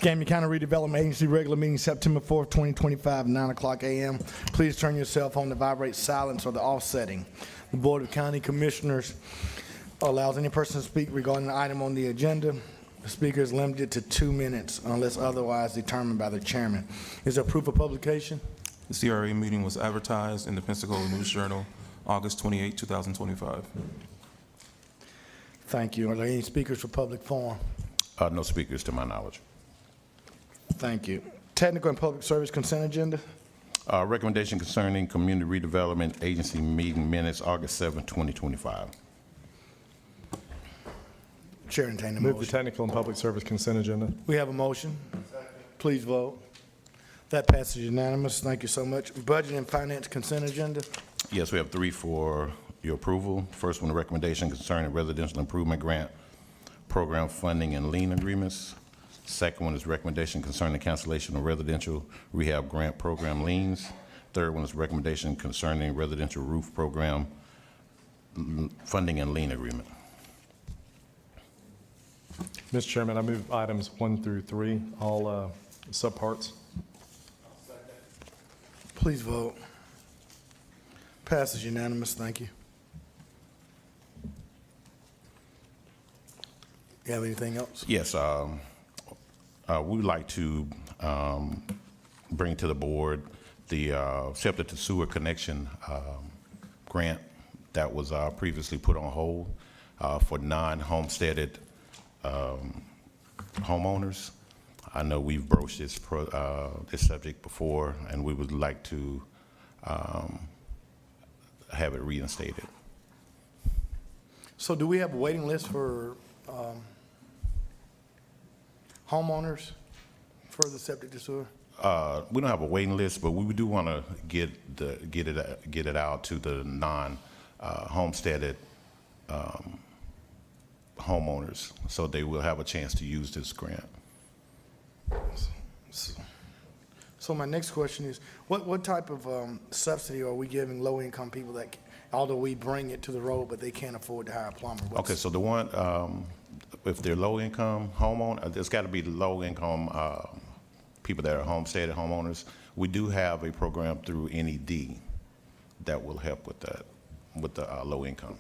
Escambia County Redevelopment Agency regular meeting September 4th, 2025, 9 o'clock a.m. Please turn your cell phone to vibrate silence or the off setting. The Board of County Commissioners allows any person to speak regarding an item on the agenda. The speaker is limited to 2 minutes unless otherwise determined by the chairman. Is there proof of publication? The CRA meeting was advertised in the Pensacola News Journal, August 28, 2025. Thank you. Are there any speakers for public forum? No speakers to my knowledge. Thank you. Technical and Public Service consent agenda. Recommendation concerning Community Redevelopment Agency meeting minutes, August 7, 2025. Chair entertain the Move the motion. technical and public service consent agenda. We have a motion. Please vote. That passes unanimous. Thank you so much. Budget and Finance consent agenda. Yes, we have 3 for your approval. First one, the recommendation concerning residential improvement grant program funding and lien agreements. Second one is recommendation concerning cancellation of residential rehab grant program liens. Third one is recommendation concerning residential roof program funding and lien agreement. Mr. Chairman, I move items 1 through 3, all subparts. Please vote. Passes unanimous. Thank you. You have anything else? Yes, we would like to bring to the board the septic to sewer connection grant that was previously put on hold for non-homesteaded homeowners. I know we've broached this subject before, and we would like to have it reinstated. So do we have a waiting list for homeowners for the septic to sewer? We don't have a waiting list, but we do want to get it out to the non-homesteaded homeowners, so they will have a chance to use this grant. So my next question is, what type of subsidy are we giving low-income people that, although we bring it to the road, but they can't afford to hire a plumber? Okay, so the one, if they're low-income homeowner, there's got to be low-income people that are homesteaded homeowners. We do have a program through NED that will help with that, with the low income.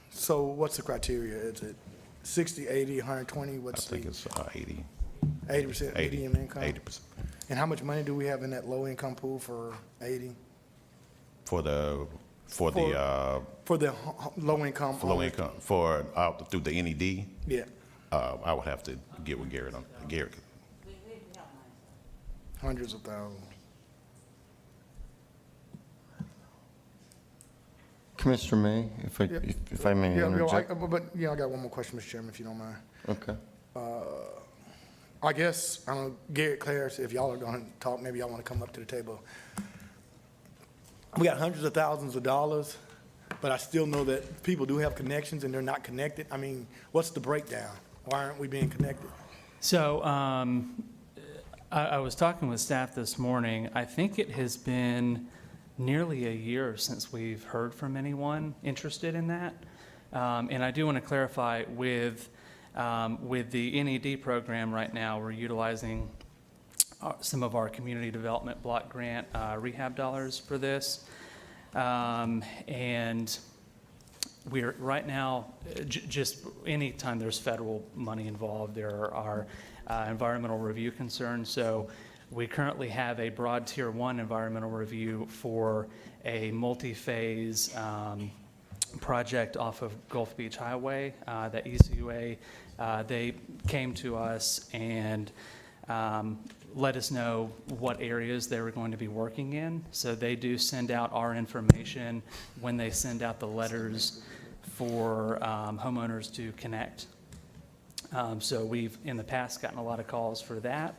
So what's the criteria? Is it 60, 80, 120? What's I think the it's 80. 80% 80, median income? 80%. And how much money do we have in that low-income pool for 80? For the For the low-income? low income, for through the NED, Yeah, I would have to get with Garrett on Garrett. hundreds of thousands. Commissioner May, if I may interject. I got one more question, Mr. Chairman, if you don't mind. Okay. I guess, I don't know, Garrett, Claris, if y'all are going to talk, maybe y'all want to come up to the table. We got hundreds of thousands of dollars, but I still know that people do have connections and they're not connected. I mean, what's the breakdown? Why aren't we being connected? So I was talking with staff this morning. I think it has been nearly a year since we've heard from anyone interested in that. And I do want to clarify with the NED program right now, we're utilizing some of our community development block grant rehab dollars for this. And we're right now, just anytime there's federal money involved, there are environmental review concerns. So we currently have a broad tier 1 environmental review for a multi-phase project off of Gulf Beach Highway. That ECUA, they came to us and let us know what areas they were going to be working in. So they do send out our information when they send out the letters for homeowners to connect. So we've in the past gotten a lot of calls for that,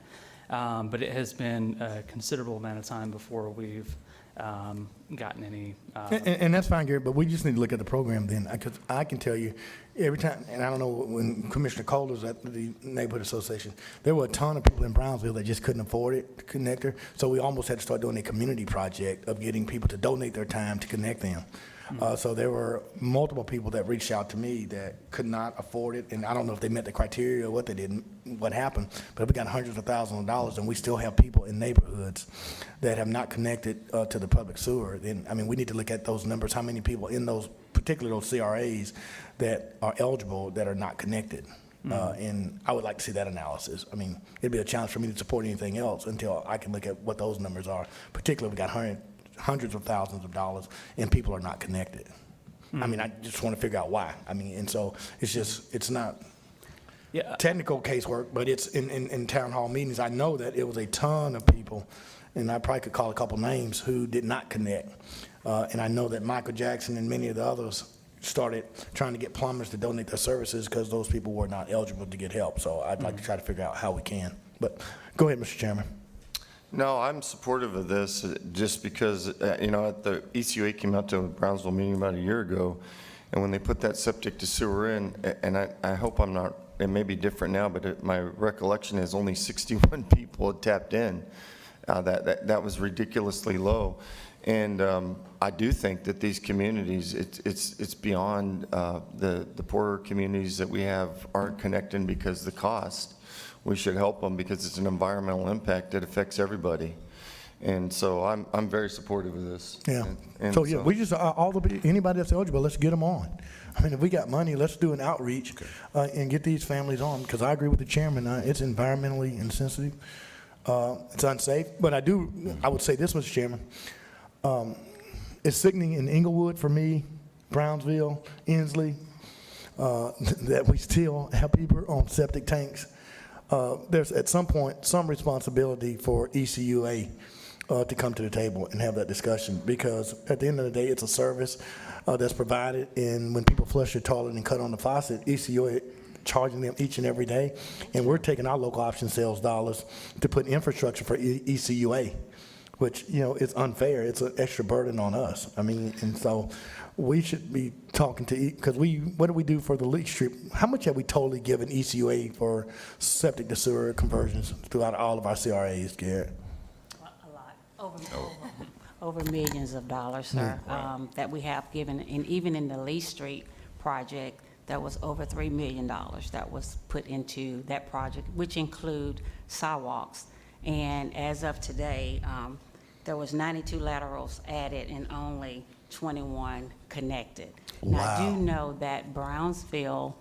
but it has been a considerable amount of time before we've gotten any. And that's fine, Gary, but we just need to look at the program then, because I can tell you, every time, and I don't know, when Commissioner Cole was at the Neighborhood Association, there were a ton of people in Brownsville that just couldn't afford it, the connector, so we almost had to start doing a community project of getting people to donate their time to connect them. So there were multiple people that reached out to me that could not afford it, and I don't know if they met the criteria or what they didn't, what happened, but we got hundreds of thousands of dollars, and we still have people in neighborhoods that have not connected to the public sewer. Then, I mean, we need to look at those numbers, how many people in those, particularly those CRAs that are eligible that are not connected. And I would like to see that analysis. I mean, it'd be a challenge for me to support anything else until I can look at what those numbers are. Particularly, we got hundreds of thousands of dollars and people are not connected. I mean, I just want to figure out why. I mean, and so it's just, it's not Yeah, technical casework, but it's in town hall meetings. I know that it was a ton of people, and I probably could call a couple names who did not connect. And I know that Michael Jackson and many of the others started trying to get plumbers to donate their services because those people were not eligible to get help. So I'd like to try to figure out how we can. But go ahead, Mr. Chairman. No, I'm supportive of this, just because, you know, at the ECUA came out to a Brownsville meeting about a year ago, and when they put that septic to sewer in, and I hope I'm not, it may be different now, but my recollection is only 61 people had tapped in. That was ridiculously low. And I do think that these communities, it's beyond the poorer communities that we have aren't connecting because of the cost. We should help them because it's an environmental impact that affects everybody. And so I'm very supportive of this. Yeah. And So, yeah, we just, anybody that's eligible, let's get them on. I mean, if we got money, let's do an outreach and get these families on, because I agree with the chairman, it's environmentally insensitive. It's unsafe, but I would say this, Mr. Chairman, it's sickening in Inglewood for me, Brownsville, Inslee, that we still have people on septic tanks. There's at some point some responsibility for ECUA to come to the table and have that discussion, because at the end of the day, it's a service that's provided, and when people flush their toilet and cut on the faucet, ECUA charging them each and every day, and we're taking our local option sales dollars to put infrastructure for ECUA, which, you know, is unfair. It's an extra burden on us. I mean, and so we should be talking to, because what do we do for the leach street? How much have we totally given ECUA for septic to sewer conversions throughout all of our CRAs, Garrett? A lot, over millions of dollars, sir, that we have given, and even in the Lee Street project, that was over $3 million that was put into that project, which include sidewalks. And as of today, there was 92 laterals added and only 21 connected. Now, I do know that Brownsville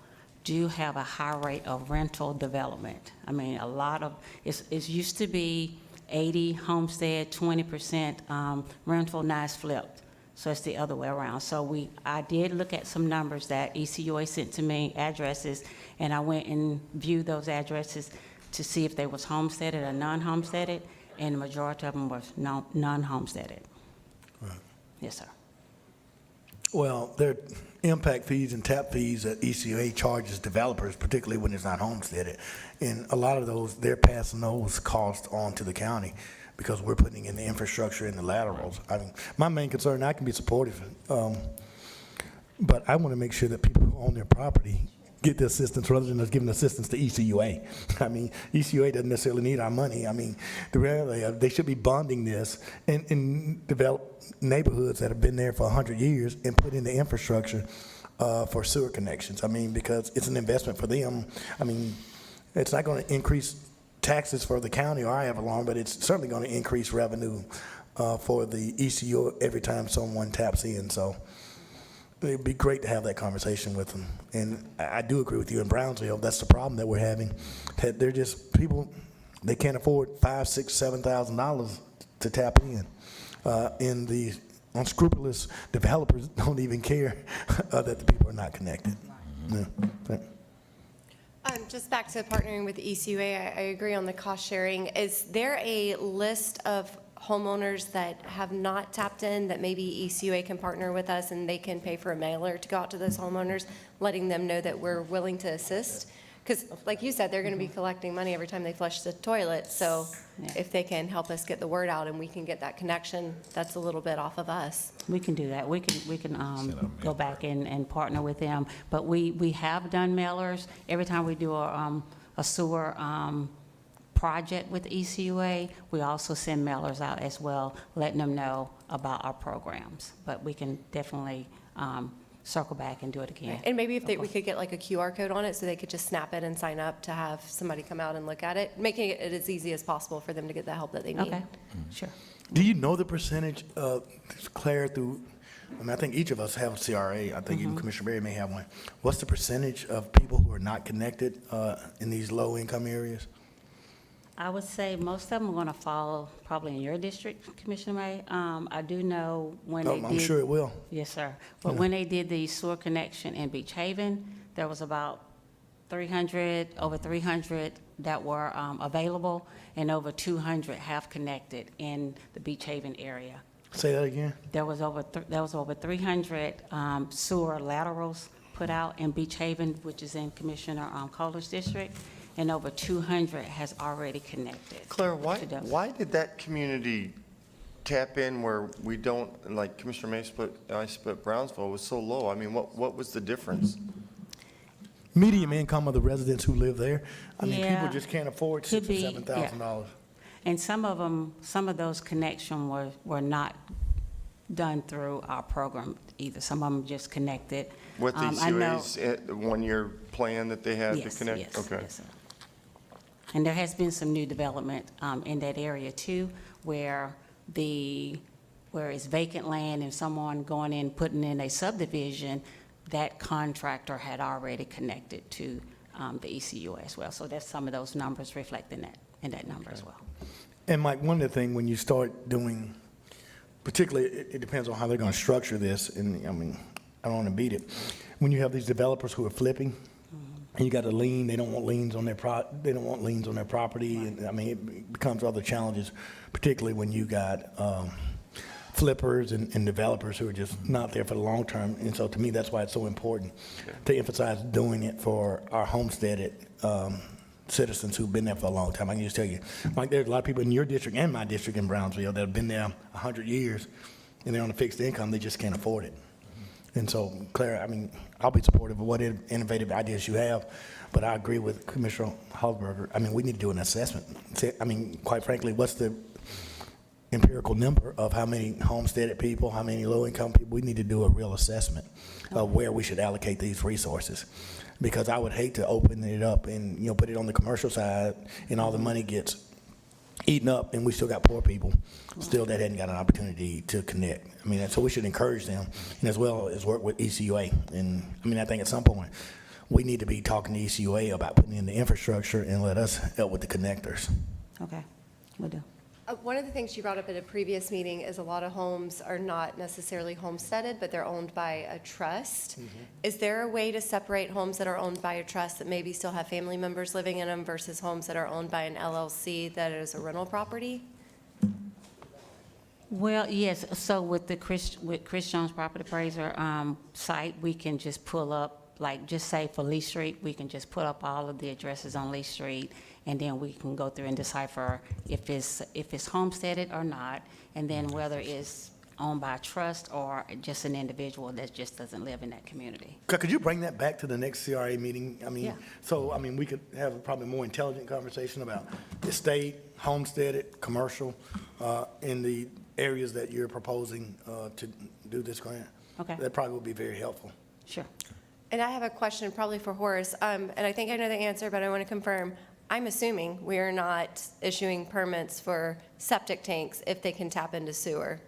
do have a high rate of rental development. I mean, a lot of, it used to be 80 homestead, 20% rental, now it's flipped. So it's the other way around. So I did look at some numbers that ECUA sent to me, addresses, and I went and viewed those addresses to see if they was homesteaded or non-homesteaded, and the majority of them was non-homesteaded. Right. Yes, sir. Well, there are impact fees and tap fees that ECUA charges developers, particularly when it's not homesteaded. And a lot of those, they're passing those costs on to the county because we're putting in the infrastructure and the laterals. I mean, my main concern, I can be supportive, but I want to make sure that people who own their property get the assistance rather than just giving assistance to ECUA. I mean, ECUA doesn't necessarily need our money. I mean, the reality of, they should be bonding this and develop neighborhoods that have been there for 100 years and put in the infrastructure for sewer connections. I mean, because it's an investment for them. I mean, it's not going to increase taxes for the county or Avalon, but it's certainly going to increase revenue for the ECU every time someone taps in. So it'd be great to have that conversation with them. And I do agree with you in Brownsville. That's the problem that we're having. That they're just people. They can't afford $5,000, $6,000, $7,000 to tap in. And the unscrupulous developers don't even care that the people are not connected. Yeah. Just back to partnering with ECUA, I agree on the cost sharing. Is there a list of homeowners that have not tapped in that maybe ECUA can partner with us and they can pay for a mailer to go out to those homeowners, letting them know that we're willing to assist? Because like you said, they're going to be collecting money every time they flush the toilet. So Yeah. if they can help us get the word out and we can get that connection, that's a little bit off of us. We can do that. We can go back and partner with them. But we have done mailers. Every time we do a sewer project with ECUA, we also send mailers out as well, letting them know about our programs. But we can definitely circle back and do it again. And maybe if we could get like a QR code on it so they could just snap it and sign up to have somebody come out and look at it, making it as easy as possible for them to get the help that they need. Okay, sure. Do you know the percentage of, Claire, through, I mean, I think each of us have a CRA. I think even Commissioner Berry may have one. What's the percentage of people who are not connected in these low-income areas? I would say most of them are going to follow probably in your district, Commissioner May. I do know when they did. I'm sure it will. Yes, sir. But when they did the sewer connection in Beach Haven, there was about over 300 that were available, and over 200 have connected in the Beach Haven area. Say that again? There was over 300 sewer laterals put out in Beach Haven, which is in Commissioner Kohler's district, and over 200 has already connected. Claire, to those. why did that community tap in where we don't, like Commissioner May I split Brownsville was so low? I mean, what was the difference? Medium income of the residents who live there. I mean, people Yeah, just can't afford could $6,000 be, or $7,000. And some of those connections were not done through our program either. Some of them just connected. With I know- ECUA's one-year plan that they had to Yes, connect? yes, Okay. yes, sir. And there has been some new development in that area too, where it's vacant land and someone going in, putting in a subdivision, that contractor had already connected to the ECUA as well. So there's some of those numbers reflecting that, in that number as well. And Mike, one of the things when you start doing, particularly, it depends on how they're going to structure this, and I mean, I don't want to beat it. When you have these developers who are flipping, and you got a lien, they don't want liens on their property, and I mean, it becomes other challenges, particularly when you got flippers and developers who are just not there for the long term. And so to me, that's why it's so important to emphasize doing it for our homesteaded citizens who've been there for a long time. I can just tell you, Mike, there's a lot of people in your district and my district in Brownsville that have been there 100 years, and they're on a fixed income, they just can't afford it. And so, Claire, I mean, I'll be supportive of what innovative ideas you have, but I agree with Commissioner Hallberger. I mean, we need to do an assessment. I mean, quite frankly, what's the empirical number of how many homesteaded people, how many low-income people? We need to do a real assessment of where we should allocate these resources. Because I would hate to open it up and, put it on the commercial side, and all the money gets eaten up, and we still got poor people still that hadn't got an opportunity to connect. I mean, so we should encourage them, and as well as work with ECUA. And I mean, I think at some point, we need to be talking to ECUA about putting in the infrastructure and let us help with the connectors. Okay, will do. One of the things you brought up at a previous meeting is a lot of homes are not necessarily homesteaded, but they're owned by a trust. Is there a way to separate homes that are owned by a trust that maybe still have family members living in them versus homes that are owned by an LLC that is a rental property? Well, yes, so with Chris Jones Property Appraiser site, we can just pull up, like, just say for Lee Street, we can just put up all of the addresses on Lee Street, and then we can go through and decipher if it's homesteaded or not, and then whether it's owned by a trust or just an individual that just doesn't live in that community. Could you bring that back to the next CRA meeting? I mean, Yeah. so, I mean, we could have a probably more intelligent conversation about estate, homesteaded, commercial, in the areas that you're proposing to do this grant. Okay. That probably would be very helpful. Sure. And I have a question probably for Horace, and I think I know the answer, but I want to confirm. I'm assuming we are not issuing permits for septic tanks if they can tap into sewer.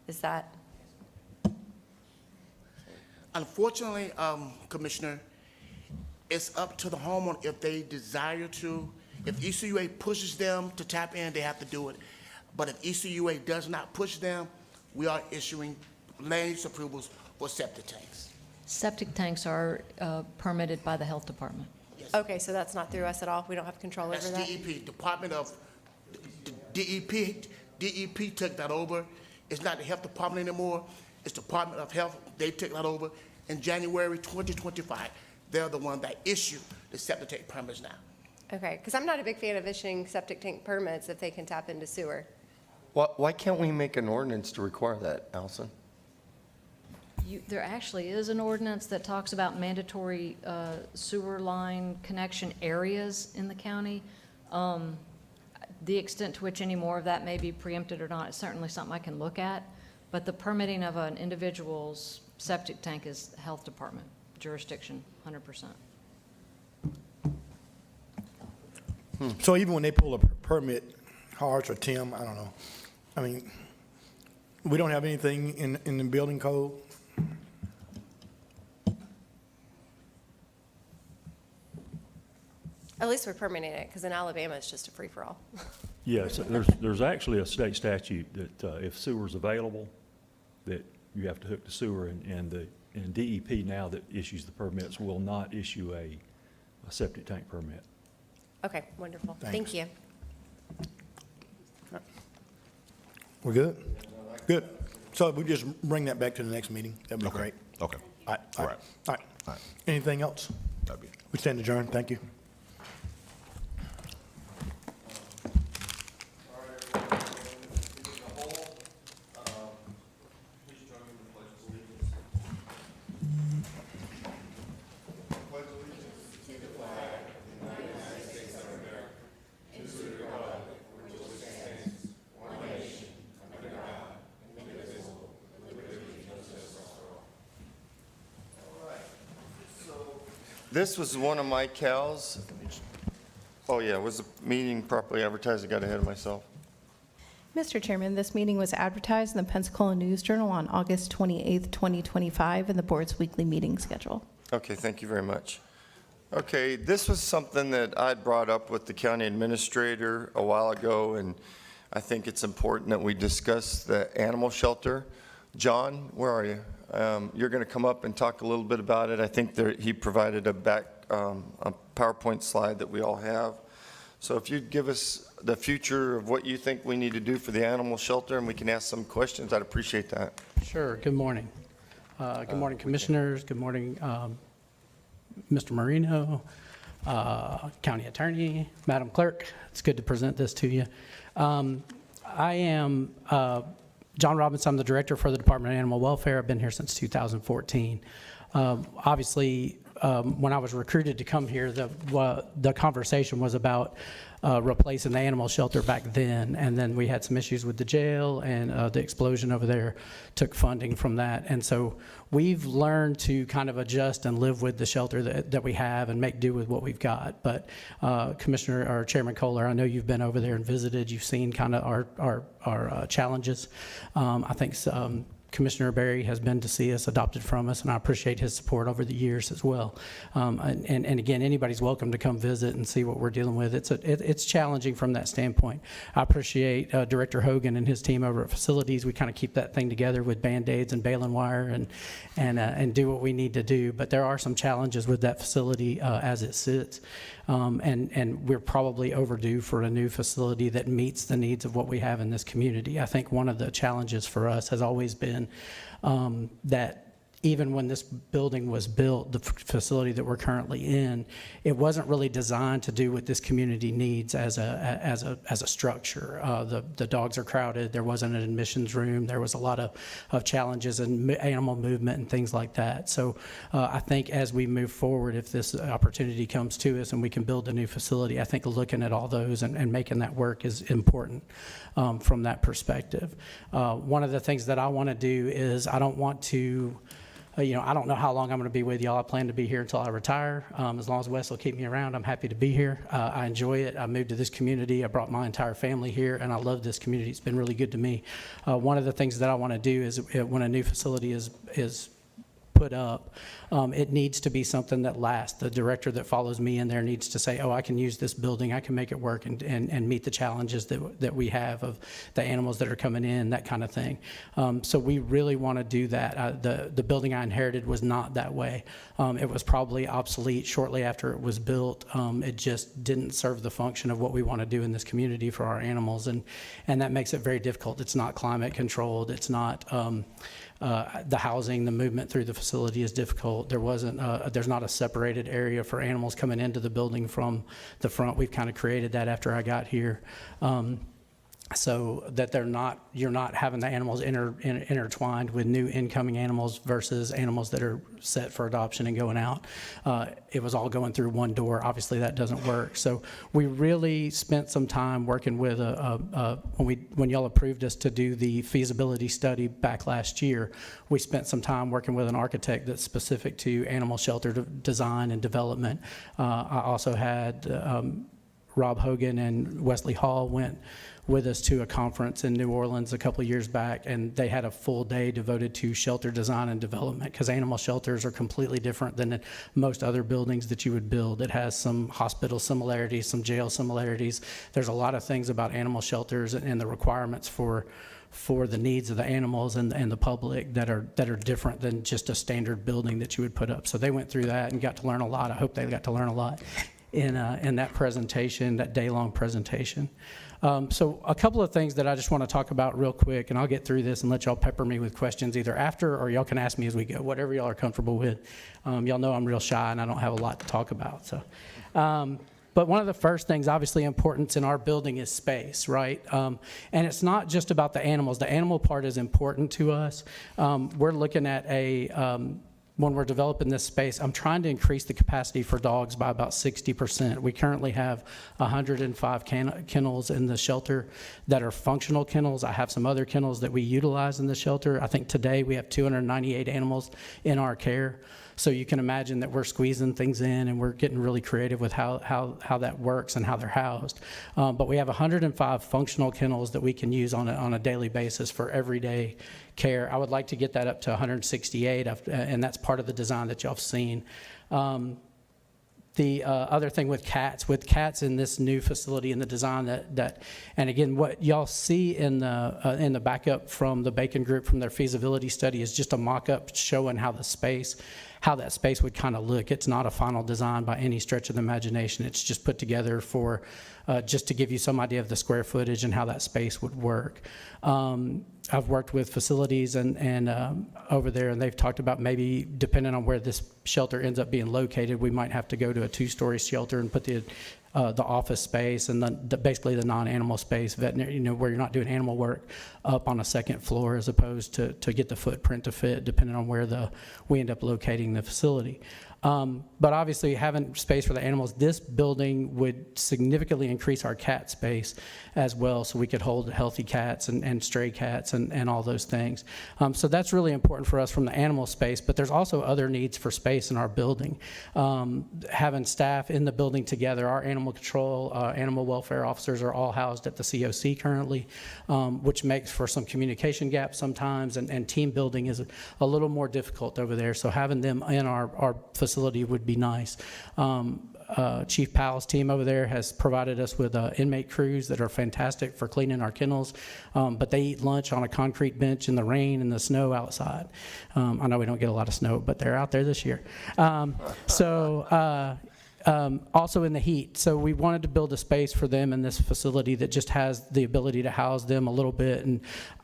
Is that? Unfortunately, Commissioner, it's up to the homeowner if they desire to. If ECUA pushes them to tap in, they have to do it. But if ECUA does not push them, we are issuing land use approvals for septic tanks. Septic tanks are permitted by the health department. Okay, so that's not through us at all? We don't have control over That's that? DEP, Department of, DEP took that over. It's not the health department anymore. It's Department of Health. They took that over in January 2025. They're the one that issue the septic tank permits now. Okay, because I'm not a big fan of issuing septic tank permits if they can tap into sewer. Why can't we make an ordinance to require that, Allison? There actually is an ordinance that talks about mandatory sewer line connection areas in the county. The extent to which any more of that may be preempted or not is certainly something I can look at, but the permitting of an individual's septic tank is health department jurisdiction, 100%. So even when they pull a permit, Harsh or Tim, I don't know, I mean, we don't have anything in the building code? At least we're permitting it, because in Alabama, it's just a free-for-all. Yes, there's actually a state statute that if sewer's available, that you have to hook the sewer, and DEP now that issues the permits will not issue a septic tank permit. Okay, wonderful. Thanks. Thank you. We're good? Good. So we just bring that back to the next meeting. That'd be great. Okay. All right, all right, all right. All right. Anything else? That'd be it. We stand adjourned. Thank you. This was one of my cows. Oh, yeah, was the meeting properly advertised? I got ahead of myself. Mr. Chairman, this meeting was advertised in the Pensacola News Journal on August 28th, 2025, in the board's weekly meeting schedule. Okay, thank you very much. Okay, this was something that I'd brought up with the county administrator a while ago, and I think it's important that we discuss the animal shelter. John, where are you? You're going to come up and talk a little bit about it. I think he provided a PowerPoint slide that we all have. So if you'd give us the future of what you think we need to do for the animal shelter, and we can ask some questions, I'd appreciate that. Sure. Good morning. Good morning, Commissioners. Good morning, Mr. Marino, County Attorney, Madam Clerk. It's good to present this to you. I am John Robinson. I'm the Director for the Department of Animal Welfare. I've been here since 2014. Obviously, when I was recruited to come here, the conversation was about replacing the animal shelter back then, and then we had some issues with the jail, and the explosion over there took funding from that. And so we've learned to kind of adjust and live with the shelter that we have and make do with what we've got. But Commissioner or Chairman Kohler, I know you've been over there and visited. You've seen kind of our challenges. I think Commissioner Berry has been to see us, adopted from us, and I appreciate his support over the years as well. And again, anybody's welcome to come visit and see what we're dealing with. It's challenging from that standpoint. I appreciate Director Hogan and his team over at facilities. We kind of keep that thing together with Band-Aids and baling wire and do what we need to do. But there are some challenges with that facility as it sits. And we're probably overdue for a new facility that meets the needs of what we have in this community. I think one of the challenges for us has always been that even when this building was built, the facility that we're currently in, it wasn't really designed to do what this community needs as a structure. The dogs are crowded. There wasn't an admissions room. There was a lot of challenges and animal movement and things like that. So I think as we move forward, if this opportunity comes to us and we can build a new facility, I think looking at all those and making that work is important from that perspective. One of the things that I want to do is I don't want to I don't know how long I'm going to be with y'all. I plan to be here until I retire. As long as Wes will keep me around, I'm happy to be here. I enjoy it. I moved to this community. I brought my entire family here, and I love this community. It's been really good to me. One of the things that I want to do is when a new facility is put up, it needs to be something that lasts. The director that follows me in there needs to say, oh, I can use this building, I can make it work and meet the challenges that we have of the animals that are coming in, that kind of thing. So we really want to do that. The building I inherited was not that way. It was probably obsolete shortly after it was built. It just didn't serve the function of what we want to do in this community for our animals, and that makes it very difficult. It's not climate controlled. It's not the housing, the movement through the facility is difficult. There's not a separated area for animals coming into the building from the front. We've kind of created that after I got here. so that you're not having the animals intertwined with new incoming animals versus animals that are set for adoption and going out. It was all going through one door. Obviously, that doesn't work. So we really spent some time working with when y'all approved us to do the feasibility study back last year, we spent some time working with an architect that's specific to animal shelter design and development. I also had Rob Hogan and Wesley Hall went with us to a conference in New Orleans a couple of years back, and they had a full day devoted to shelter design and development, because animal shelters are completely different than most other buildings that you would build. It has some hospital similarities, some jail similarities. There's a lot of things about animal shelters and the requirements for the needs of the animals and the public that are different than just a standard building that you would put up. So they went through that and got to learn a lot. I hope they got to learn a lot in that presentation, that day-long presentation. So a couple of things that I just want to talk about real quick, and I'll get through this and let y'all pepper me with questions either after, or y'all can ask me as we go, whatever y'all are comfortable with. Y'all know I'm real shy and I don't have a lot to talk about. So, but one of the first things obviously important in our building is space, right? And it's not just about the animals. The animal part is important to us. We're looking at when we're developing this space, I'm trying to increase the capacity for dogs by about 60%. We currently have 105 kennels in the shelter that are functional kennels. I have some other kennels that we utilize in the shelter. I think today we have 298 animals in our care. So you can imagine that we're squeezing things in and we're getting really creative with how that works and how they're housed. But we have 105 functional kennels that we can use on a daily basis for everyday care. I would like to get that up to 168, and that's part of the design that y'all have seen. The other thing with cats in this new facility in the design and again, what y'all see in the backup from the Bacon Group from their feasibility study is just a mock-up showing how that space would kind of look. It's not a final design by any stretch of the imagination. It's just put together for just to give you some idea of the square footage and how that space would work. I've worked with facilities and over there, and they've talked about maybe, depending on where this shelter ends up being located, we might have to go to a 2-story shelter and put the office space and basically the non-animal space, veterinary, where you're not doing animal work, up on a second floor, as opposed to get the footprint to fit, depending on where we end up locating the facility. But obviously, having space for the animals, this building would significantly increase our cat space as well, so we could hold healthy cats and stray cats and all those things. So that's really important for us from the animal space, but there's also other needs for space in our building. Having staff in the building together, our animal control, animal welfare officers are all housed at the COC currently, which makes for some communication gaps sometimes, and team building is a little more difficult over there. So having them in our facility would be nice. Chief Powell's team over there has provided us with inmate crews that are fantastic for cleaning our kennels, but they eat lunch on a concrete bench in the rain and the snow outside. I know we don't get a lot of snow, but they're out there this year. Also in the heat. So we wanted to build a space for them in this facility that just has the ability to house them a little bit. And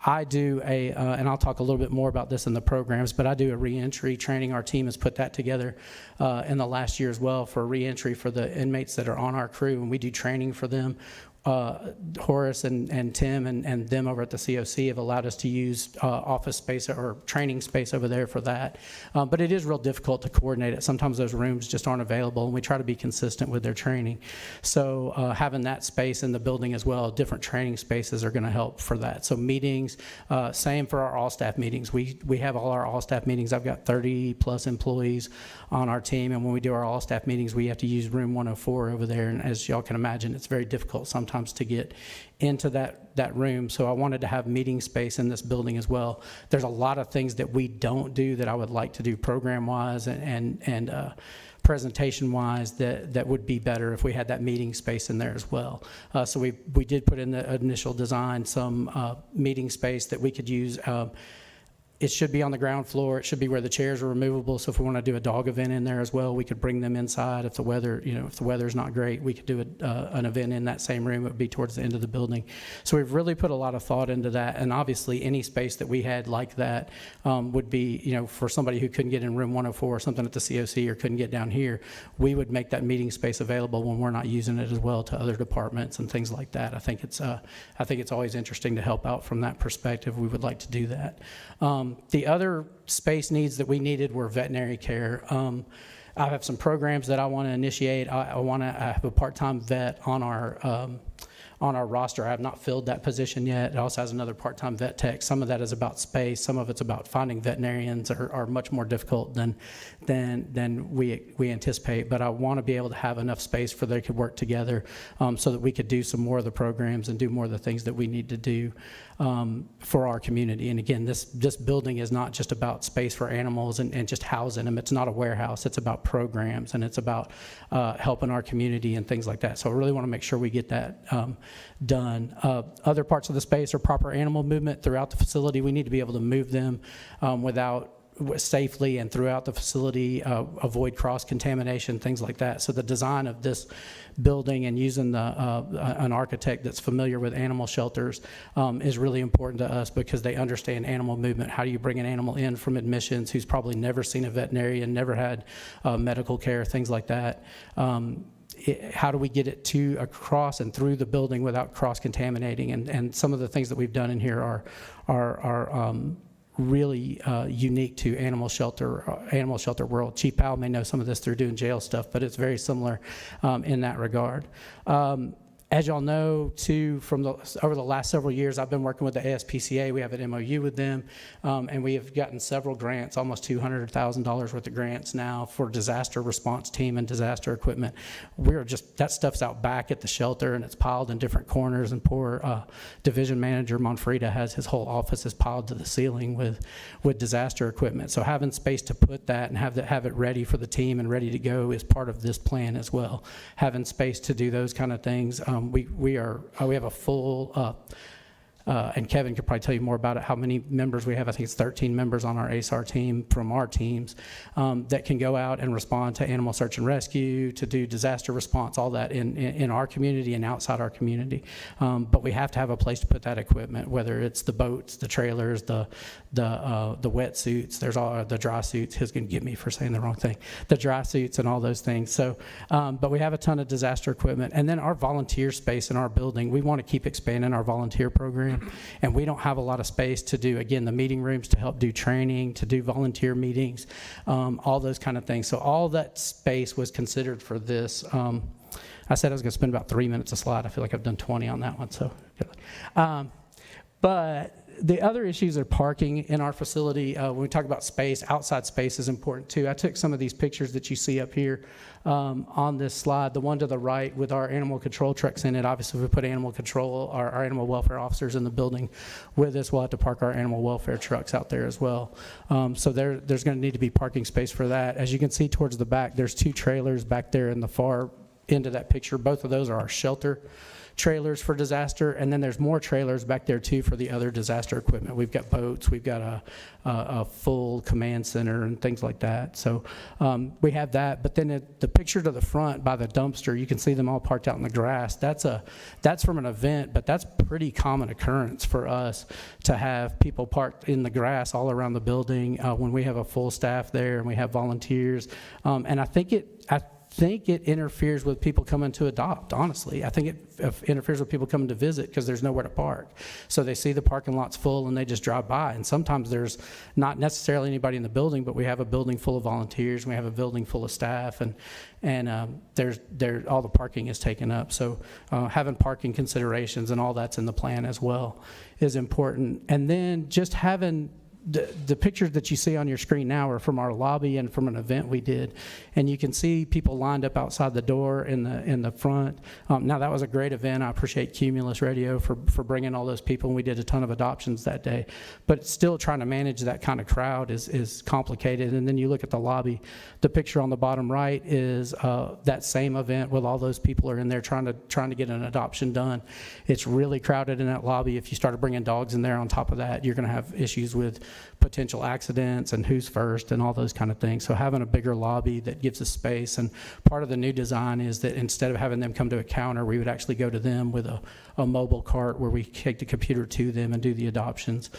I do and I'll talk a little bit more about this in the programs, but I do a reentry training. Our team has put that together in the last year as well for reentry for the inmates that are on our crew, and we do training for them. Horace and Tim and them over at the COC have allowed us to use office space or training space over there for that. But it is real difficult to coordinate it. Sometimes those rooms just aren't available, and we try to be consistent with their training. So having that space in the building as well, different training spaces are going to help for that. So meetings, same for our all-staff meetings. We have all our all-staff meetings. I've got 30-plus employees on our team, and when we do our all-staff meetings, we have to use room 104 over there. And as y'all can imagine, it's very difficult sometimes to get into that room. So I wanted to have meeting space in this building as well. There's a lot of things that we don't do that I would like to do program-wise and presentation-wise that would be better if we had that meeting space in there as well. So we did put in the initial design some meeting space that we could use It should be on the ground floor. It should be where the chairs are removable. So if we want to do a dog event in there as well, we could bring them inside. If the weather, if the weather's not great, we could do an event in that same room. It would be towards the end of the building. So we've really put a lot of thought into that. And obviously, any space that we had like that would be, for somebody who couldn't get in room 104 or something at the COC or couldn't get down here, we would make that meeting space available when we're not using it as well to other departments and things like that. I think it's always interesting to help out from that perspective. We would like to do that. The other space needs that we needed were veterinary care. I have some programs that I want to initiate. I want to have a part-time vet on our roster. I have not filled that position yet. It also has another part-time vet tech. Some of that is about space. Some of it's about finding veterinarians are much more difficult than we anticipate. But I want to be able to have enough space for they could work together so that we could do some more of the programs and do more of the things that we need to do for our community. And again, this building is not just about space for animals and just housing them. It's not a warehouse. It's about programs, and it's about helping our community and things like that. So I really want to make sure we get that done. Other parts of the space are proper animal movement throughout the facility. We need to be able to move them safely and throughout the facility, avoid cross-contamination, things like that. So the design of this building and using an architect that's familiar with animal shelters is really important to us because they understand animal movement. How do you bring an animal in from admissions who's probably never seen a veterinarian, never had medical care, things like that? How do we get it across and through the building without cross-contaminating? And some of the things that we've done in here are really unique to animal shelter world. Chief Powell may know some of this through doing jail stuff, but it's very similar in that regard. As y'all know, too, over the last several years, I've been working with the ASPCA. We have an MOU with them, and we have gotten several grants, almost $200,000 worth of grants now for disaster response team and disaster equipment. That stuff's out back at the shelter, and it's piled in different corners, and poor division manager Monfrida has his whole office is piled to the ceiling with disaster equipment. So having space to put that and have it ready for the team and ready to go is part of this plan as well. Having space to do those kind of things. We have a full, and Kevin could probably tell you more about it, how many members we have. I think it's 13 members on our ASAR team from our teams that can go out and respond to animal search and rescue, to do disaster response, all that in our community and outside our community. But we have to have a place to put that equipment, whether it's the boats, the trailers, the wetsuits, there's all the dry suits. He's going to get me for saying the wrong thing. The dry suits and all those things. So, but we have a ton of disaster equipment. And then our volunteer space in our building, we want to keep expanding our volunteer program. And we don't have a lot of space to do, again, the meeting rooms to help do training, to do volunteer meetings, all those kind of things. So all that space was considered for this. I said I was going to spend about 3 minutes a slide. I feel like I've done 20 on that one. So, but the other issues are parking in our facility. When we talk about space, outside space is important too. I took some of these pictures that you see up here on this slide. The one to the right with our animal control trucks in it. Obviously, if we put animal control, our animal welfare officers in the building with us, we'll have to park our animal welfare trucks out there as well. So there's going to need to be parking space for that. As you can see towards the back, there's 2 trailers back there in the far end of that picture. Both of those are our shelter trailers for disaster, and then there's more trailers back there too for the other disaster equipment. We've got boats, we've got a full command center and things like that. So we have that, but then the picture to the front by the dumpster, you can see them all parked out in the grass. That's from an event, but that's pretty common occurrence for us to have people parked in the grass all around the building when we have a full staff there and we have volunteers. And I think it interferes with people coming to adopt, honestly. I think it interferes with people coming to visit because there's nowhere to park. So they see the parking lot's full and they just drive by. And sometimes there's not necessarily anybody in the building, but we have a building full of volunteers, and we have a building full of staff, and all the parking is taken up. So having parking considerations and all that's in the plan as well is important. And then just having the pictures that you see on your screen now are from our lobby and from an event we did, and you can see people lined up outside the door in the front. Now that was a great event. I appreciate Cumulus Radio for bringing all those people, and we did a ton of adoptions that day. But still trying to manage that kind of crowd is complicated. And then you look at the lobby. The picture on the bottom right is that same event with all those people are in there trying to get an adoption done. It's really crowded in that lobby. If you started bringing dogs in there on top of that, you're going to have issues with potential accidents and who's first and all those kind of things. So having a bigger lobby that gives us space, and part of the new design is that instead of having them come to a counter, we would actually go to them with a mobile cart where we take the computer to them and do the adoptions.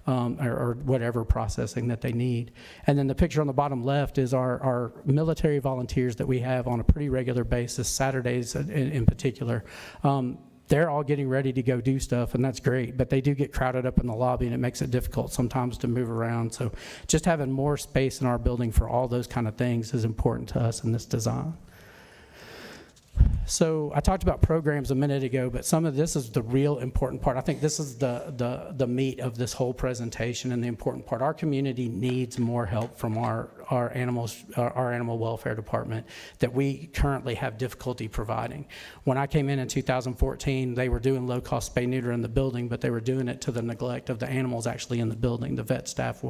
Or whatever processing that they need. And then the picture on the bottom left is our military volunteers that we have on a pretty regular basis, Saturdays in particular. They're all getting ready to go do stuff, and that's great, but they do get crowded up in the lobby, and it makes it difficult sometimes to move around. So just having more space in our building for all those kind of things is important to us in this design. So I talked about programs a minute ago, but some of this is the real important part. I think this is the meat of this whole presentation and the important part. Our community needs more help from our animal welfare department that we currently have difficulty providing. When I came in 2014, they were doing low-cost spay-neuter in the building, but they were doing it to the neglect of the animals actually in the building. The vet staff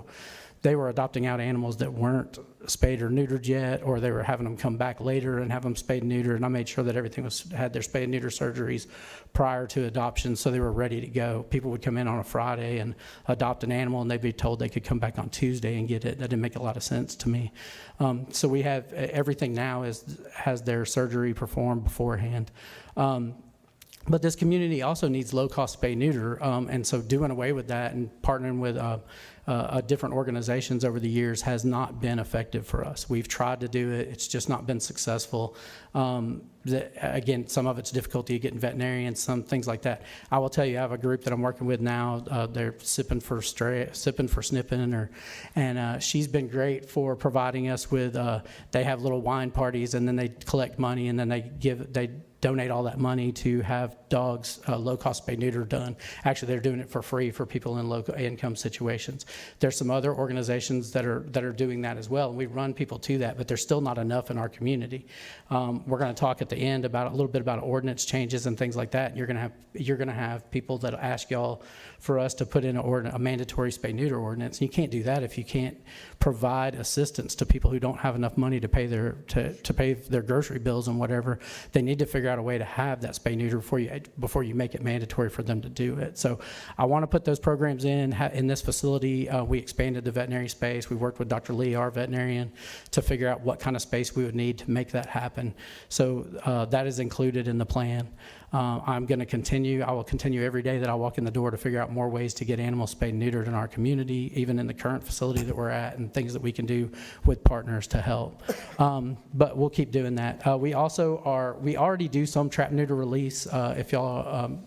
they were adopting out animals that weren't spayed or neutered yet, or they were having them come back later and have them spayed and neutered. And I made sure that everything had their spay and neuter surgeries prior to adoption, so they were ready to go. People would come in on a Friday and adopt an animal, and they'd be told they could come back on Tuesday and get it. That didn't make a lot of sense to me. So we have everything now has their surgery performed beforehand. But this community also needs low-cost spay-neuter, and so doing away with that and partnering with different organizations over the years has not been effective for us. We've tried to do it. It's just not been successful. Again, some of it's difficulty of getting veterinarians, some things like that. I will tell you, I have a group that I'm working with now. They're sipping for snipping, and she's been great for providing us with, they have little wine parties, and then they collect money, and then they donate all that money to have dogs low-cost spay-neuter done. Actually, they're doing it for free for people in low-income situations. There's some other organizations that are doing that as well, and we run people to that, but there's still not enough in our community. We're going to talk at the end about a little bit about ordinance changes and things like that. You're going to have people that ask y'all for us to put in a mandatory spay-neuter ordinance. And you can't do that if you can't provide assistance to people who don't have enough money to pay their grocery bills and whatever. They need to figure out a way to have that spay-neuter before you make it mandatory for them to do it. So I want to put those programs in this facility. We expanded the veterinary space. We worked with Dr. Lee, our veterinarian, to figure out what kind of space we would need to make that happen. So that is included in the plan. I will continue every day that I walk in the door to figure out more ways to get animals spayed and neutered in our community, even in the current facility that we're at, and things that we can do with partners to help. But we'll keep doing that. We already do some trap neuter release. If y'all,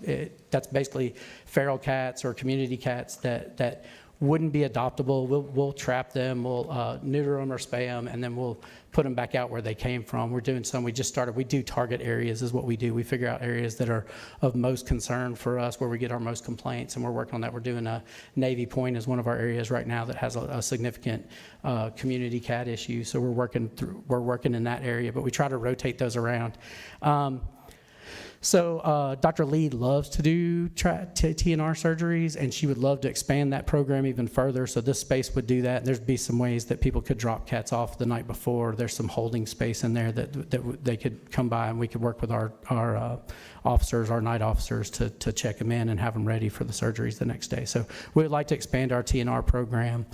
that's basically feral cats or community cats that wouldn't be adoptable. We'll trap them, we'll neuter them or spay them, and then we'll put them back out where they came from. We're doing some, we do target areas is what we do. We figure out areas that are of most concern for us, where we get our most complaints, and we're working on that. We're doing Navy Point is one of our areas right now that has a significant community cat issue. So we're working in that area, but we try to rotate those around. So Dr. Lee loves to do TNR surgeries, and she would love to expand that program even further. So this space would do that. There'd be some ways that people could drop cats off the night before. There's some holding space in there that they could come by, and we could work with our officers, our night officers, to check them in and have them ready for the surgeries the next day. So we would like to expand our TNR program.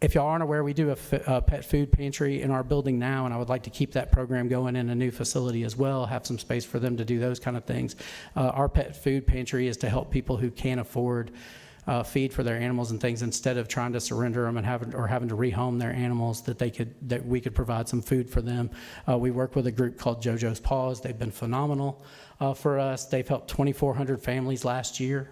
If y'all aren't aware, we do a pet food pantry in our building now, and I would like to keep that program going in a new facility as well, have some space for them to do those kind of things. Our pet food pantry is to help people who can't afford feed for their animals and things, instead of trying to surrender them and having to rehome their animals, that we could provide some food for them. We work with a group called JoJo's Paws. They've been phenomenal for us. They've helped 2,400 families last year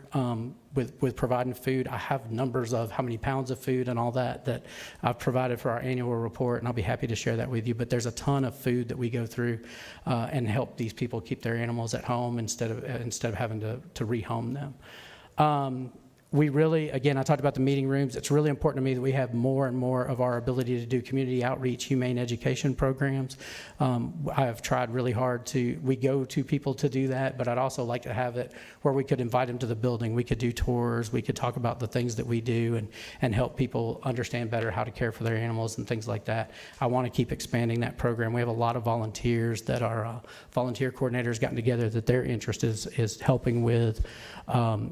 with providing food. I have numbers of how many pounds of food and all that I've provided for our annual report, and I'll be happy to share that with you. But there's a ton of food that we go through and help these people keep their animals at home instead of having to rehome them. We really, again, I talked about the meeting rooms. It's really important to me that we have more and more of our ability to do community outreach, humane education programs. I have tried really hard we go to people to do that, but I'd also like to have it where we could invite them to the building. We could do tours. We could talk about the things that we do and help people understand better how to care for their animals and things like that. I want to keep expanding that program. We have a lot of volunteers that are volunteer coordinators gotten together that their interest is helping with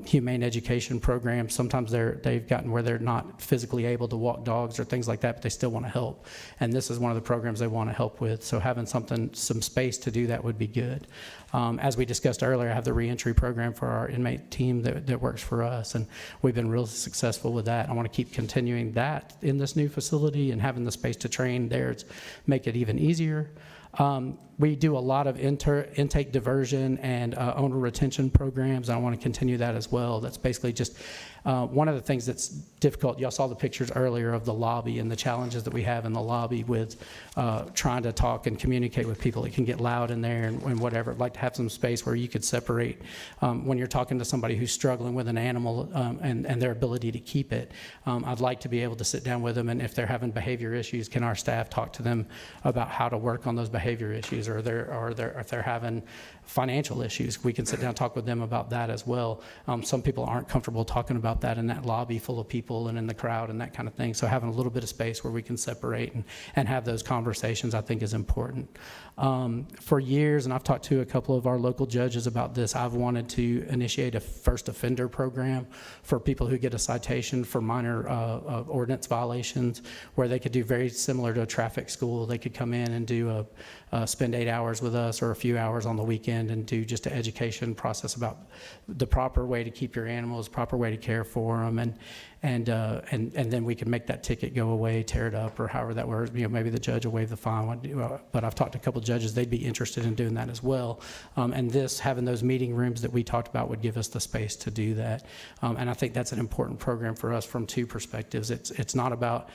humane education programs programs. Sometimes they've gotten where they're not physically able to walk dogs or things like that, but they still want to help. And this is one of the programs they want to help with. So having some space to do that would be good. As we discussed earlier, I have the reentry program for our inmate team that works for us, and we've been really successful with that. I want to keep continuing that in this new facility and having the space to train there to make it even easier. We do a lot of intake diversion and owner retention programs. I want to continue that as well. That's basically just one of the things that's difficult. Y'all saw the pictures earlier of the lobby and the challenges that we have in the lobby with trying to talk and communicate with people. It can get loud in there and whatever. I'd like to have some space where you could separate when you're talking to somebody who's struggling with an animal and their ability to keep it. I'd like to be able to sit down with them, and if they're having behavior issues, can our staff talk to them about how to work on those behavior issues, or if they're having financial issues, we can sit down and talk with them about that as well. Some people aren't comfortable talking about that in that lobby full of people and in the crowd and that kind of thing. So having a little bit of space where we can separate and have those conversations, I think, is important. For years, and I've talked to a couple of our local judges about this, I've wanted to initiate a first offender program for people who get a citation for minor ordinance violations, where they could do very similar to a traffic school. They could come in and do spend 8 hours with us or a few hours on the weekend and do just an education process about the proper way to keep your animals, proper way to care for them, and then we can make that ticket go away, tear it up, or however that works. Maybe the judge will waive the fine. But I've talked to a couple of judges; they'd be interested in doing that as well. And having those meeting rooms that we talked about would give us the space to do that. And I think that's an important program for us from two perspectives. It's not about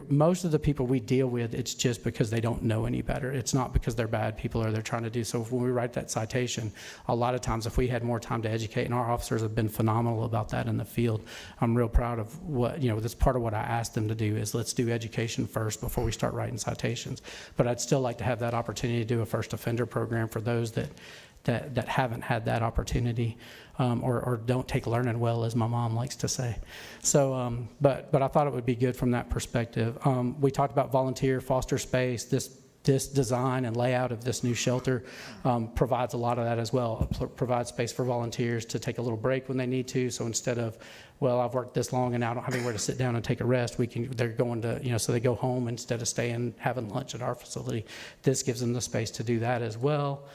most of the people we deal with. It's just because they don't know any better. It's not because they're bad people or they're trying to do so. When we write that citation, a lot of times if we had more time to educate, and our officers have been phenomenal about that in the field, I'm real proud of what, that's part of what I asked them to do is let's do education first before we start writing citations. But I'd still like to have that opportunity to do a first offender program for those that haven't had that opportunity or don't take learning well, as my mom likes to say. So, but I thought it would be good from that perspective. We talked about volunteer foster space. This design and layout of this new shelter provides a lot of that as well. It provides space for volunteers to take a little break when they need to. So instead of, well, I've worked this long and now I don't have anywhere to sit down and take a rest, they're going to, so they go home instead of staying, having lunch at our facility. This gives them the space to do that as well.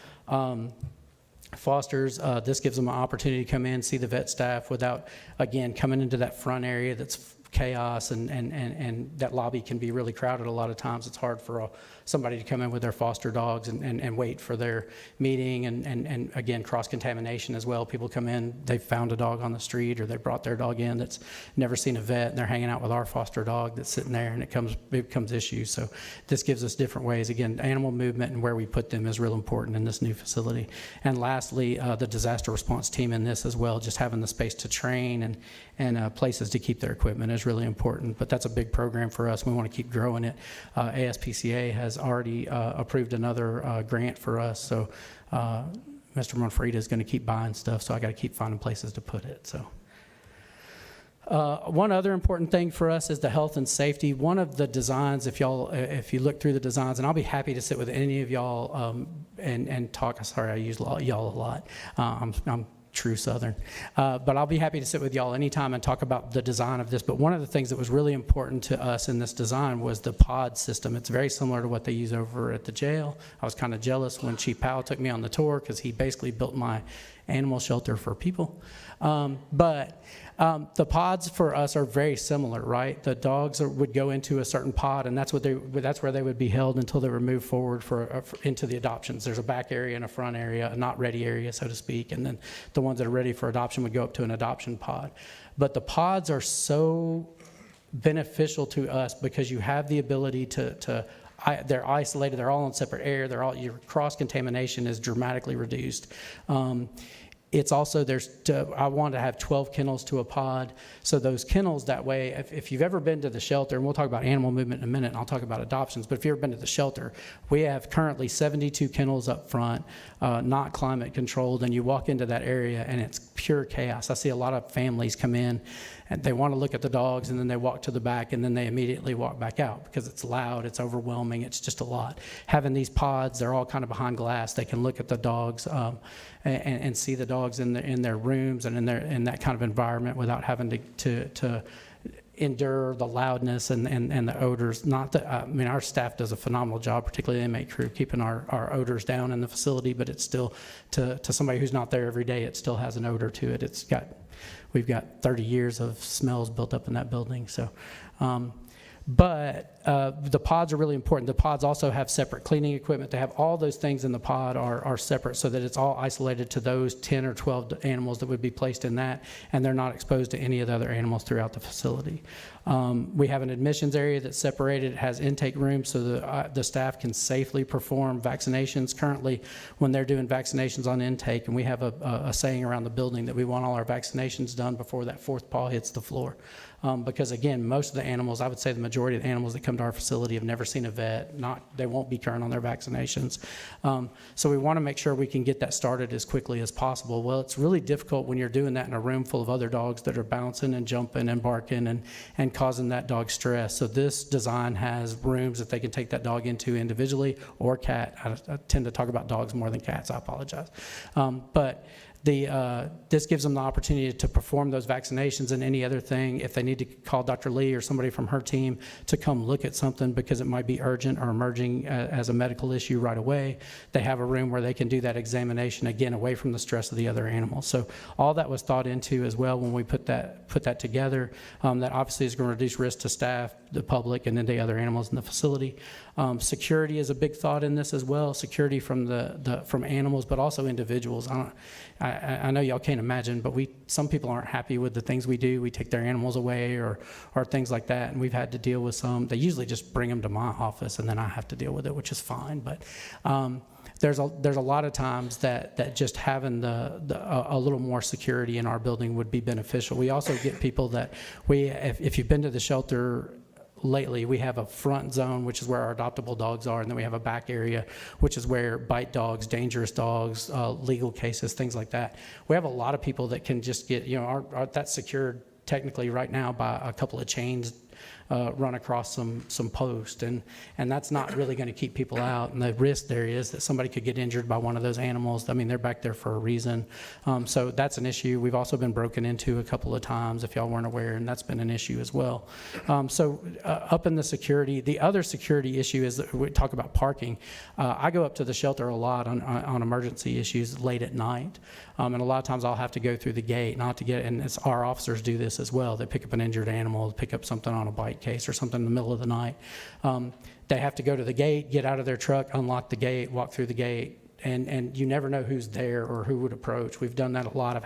Fosters, this gives them an opportunity to come in, see the vet staff without, again, coming into that front area that's chaos, and that lobby can be really crowded a lot of times. It's hard for somebody to come in with their foster dogs and wait for their meeting, and again, cross-contamination as well. People come in, they've found a dog on the street, or they brought their dog in that's never seen a vet, and they're hanging out with our foster dog that's sitting there, and it becomes issues. So this gives us different ways. Again, animal movement and where we put them is real important in this new facility. And lastly, the disaster response team in this as well, just having the space to train and places to keep their equipment is really important. But that's a big program for us. We want to keep growing it. ASPCA has already approved another grant for us. So Mr. Monfrida is going to keep buying stuff, so I got to keep finding places to put it. So one other important thing for us is the health and safety. One of the designs, if you look through the designs, and I'll be happy to sit with any of y'all and talk. Sorry, I use y'all a lot. I'm true Southern. But I'll be happy to sit with y'all anytime and talk about the design of this. But one of the things that was really important to us in this design was the pod system. It's very similar to what they use over at the jail. I was kind of jealous when Chief Powell took me on the tour because he basically built my animal shelter for people. But the pods for us are very similar, right? The dogs would go into a certain pod, and that's where they would be held until they were moved forward into the adoptions. There's a back area and a front area, a not ready area, so to speak, and then the ones that are ready for adoption would go up to an adoption pod. But the pods are so beneficial to us because you have the ability they're isolated, they're all in separate air, your cross-contamination is dramatically reduced. It's also, I want to have 12 kennels to a pod. So those kennels, that way, if you've ever been to the shelter, and we'll talk about animal movement in a minute, and I'll talk about adoptions, but if you've ever been to the shelter, we have currently 72 kennels up front, not climate controlled, and you walk into that area and it's pure chaos. I see a lot of families come in and they want to look at the dogs, and then they walk to the back, and then they immediately walk back out because it's loud, it's overwhelming, it's just a lot. Having these pods, they're all kind of behind glass. They can look at the dogs and see the dog dogs in their rooms and in that kind of environment without having to endure the loudness and the odors. Not that, I mean, our staff does a phenomenal job, particularly the inmate crew, keeping our odors down in the facility, but it's still, to somebody who's not there every day, it still has an odor to it. We've got 30 years of smells built up in that building, so. But the pods are really important. The pods also have separate cleaning equipment. They have all those things in the pod are separate so that it's all isolated to those 10 or 12 animals that would be placed in that, and they're not exposed to any of the other animals throughout the facility. We have an admissions area that's separated. It has intake rooms so the staff can safely perform vaccinations. Currently, when they're doing vaccinations on intake, and we have a saying around the building that we want all our vaccinations done before that fourth paw hits the floor. Because again, most of the animals, I would say the majority of the animals that come to our facility have never seen a vet. They won't be current on their vaccinations. So we want to make sure we can get that started as quickly as possible. Well, it's really difficult when you're doing that in a room full of other dogs that are bouncing and jumping and barking and causing that dog stress. So this design has rooms that they can take that dog into individually or cat. I tend to talk about dogs more than cats, I apologize. But this gives them the opportunity to perform those vaccinations and any other thing. If they need to call Dr. Lee or somebody from her team to come look at something because it might be urgent or emerging as a medical issue right away, they have a room where they can do that examination, again, away from the stress of the other animals. So all that was thought into as well when we put that together. That obviously is going to reduce risk to staff, the public, and then the other animals in the facility. Security is a big thought in this as well. Security from from animals, but also individuals. I know y'all can't imagine, but some people aren't happy with the things we do. We take their animals away or things like that, and we've had to deal with some. They usually just bring them to my office, and then I have to deal with it, which is fine. But there's a lot of times that just having a little more security in our building would be beneficial. We also get people that if you've been to the shelter lately, we have a front zone, which is where our adoptable dogs are, and then we have a back area, which is where bite dogs, dangerous dogs, legal cases, things like that. We have a lot of people that can just get, that's secured technically right now by a couple of chains run across some post, and that's not really going to keep people out. And the risk there is that somebody could get injured by one of those animals. I mean, they're back there for a reason. So that's an issue. We've also been broken into a couple of times, if y'all weren't aware, and that's been an issue as well. So up in the security, the other security issue is that we talk about parking. I go up to the shelter a lot on emergency issues late at night. And a lot of times I'll have to go through the gate, and our officers do this as well. They pick up an injured animal, pick up something on a bite case or something in the middle of the night. They have to go to the gate, get out of their truck, unlock the gate, walk through the gate, and you never know who's there or who would approach. We've done that a lot.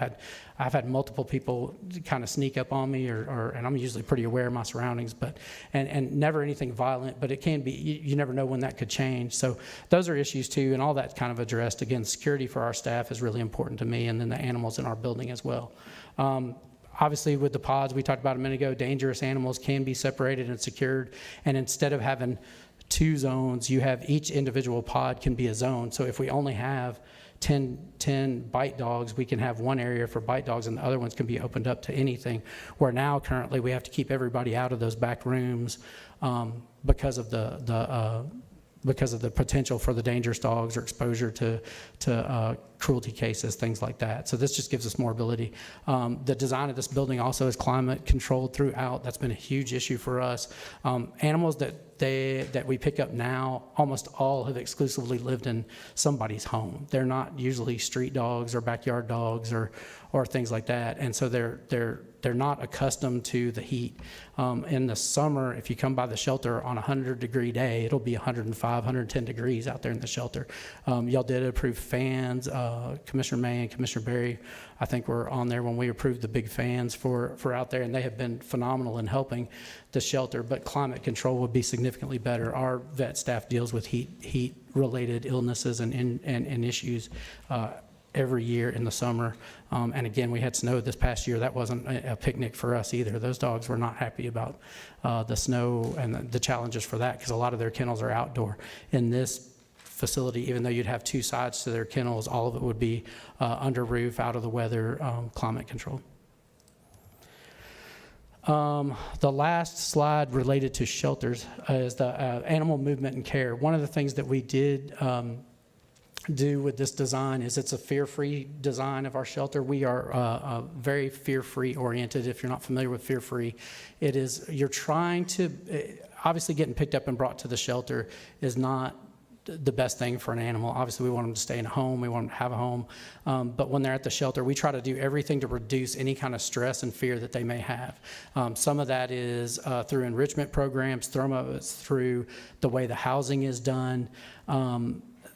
I've had multiple people kind of sneak up on me, and I'm usually pretty aware of my surroundings, but and never anything violent, but it can be, you never know when that could change. So those are issues too, and all that kind of addressed. Again, security for our staff is really important to me, and then the animals in our building as well. Obviously, with the pods we talked about a minute ago, dangerous animals can be separated and secured, and instead of having 2 zones, you have each individual pod can be a zone. So if we only have 10 bite dogs, we can have one area for bite dogs, and the other ones can be opened up to anything. Where now currently we have to keep everybody out of those back rooms because of the potential for the dangerous dogs or exposure to cruelty cases, things like that. So this just gives us more ability. The design of this building also is climate controlled throughout. That's been a huge issue for us. Animals that we pick up now, almost all have exclusively lived in somebody's home. They're not usually street dogs or backyard dogs or things like that, and so they're not accustomed to the heat. In the summer, if you come by the shelter on a 100-degree day, it'll be 105, 110 degrees out there in the shelter. Y'all did approve fans. Commissioner May and Commissioner Berry, I think, were on there when we approved the big fans for out there, and they have been phenomenal in helping the shelter, but climate control would be significantly better. Our vet staff deals with heat-related illnesses and issues every year in the summer. And again, we had snow this past year. That wasn't a picnic for us either. Those dogs were not happy about the snow and the challenges for that, because a lot of their kennels are outdoor. In this facility, even though you'd have 2 sides to their kennels, all of it would be under roof, out of the weather, climate control. The last slide related to shelters is the animal movement and care. One of the things that we did do with this design is it's a fear-free design of our shelter. We are very fear-free oriented. If you're not familiar with fear-free, it is, you're trying to, obviously getting picked up and brought to the shelter is not the best thing for an animal. Obviously, we want them to stay in a home. We want them to have a home. But when they're at the shelter, we try to do everything to reduce any kind of stress and fear that they may have. Some of that is through enrichment programs, some of it's through the way the housing is done.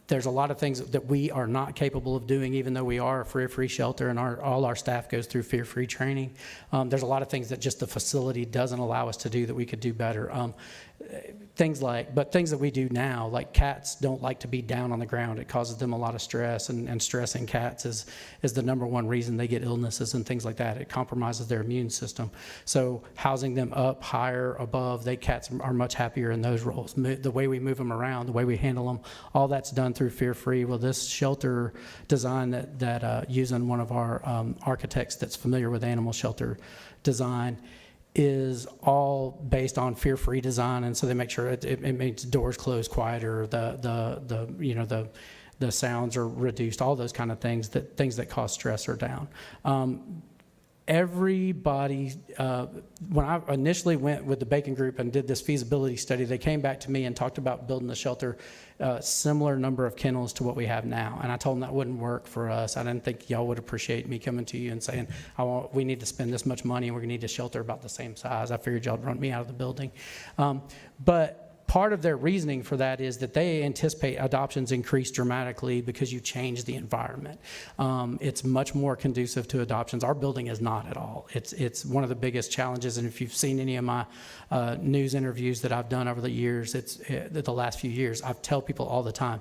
There's a lot of things that we are not capable of doing, even though we are a fear-free shelter and all our staff goes through fear-free training. There's a lot of things that just the facility doesn't allow us to do that we could do better. Things that we do now, like cats don't like to be down on the ground. It causes them a lot of stress, and stress in cats is the number one reason they get illnesses and things like that. It compromises their immune system. So housing them up higher, above, cats are much happier in those roles. The way we move them around, the way we handle them, all that's done through fear-free. Well, this shelter design that using one of our architects that's familiar with animal shelter design is all based on fear-free design, and so they make sure it makes doors close quieter, the sounds are reduced, all those kind of things that cause stress are down. Everybody, when I initially went with the Bacon Group and did this feasibility study, they came back to me and talked about building the shelter similar number of kennels to what we have now. And I told them that wouldn't work for us. I didn't think y'all would appreciate me coming to you and saying, we need to spend this much money and we're gonna need a shelter about the same size. I figured y'all would run me out of the building. But part of their reasoning for that is that they anticipate adoptions increase dramatically because you change the environment. It's much more conducive to adoptions. Our building is not at all. It's one of the biggest challenges, and if you've seen any of my news interviews that I've done over the years, the last few years, I tell people all the time,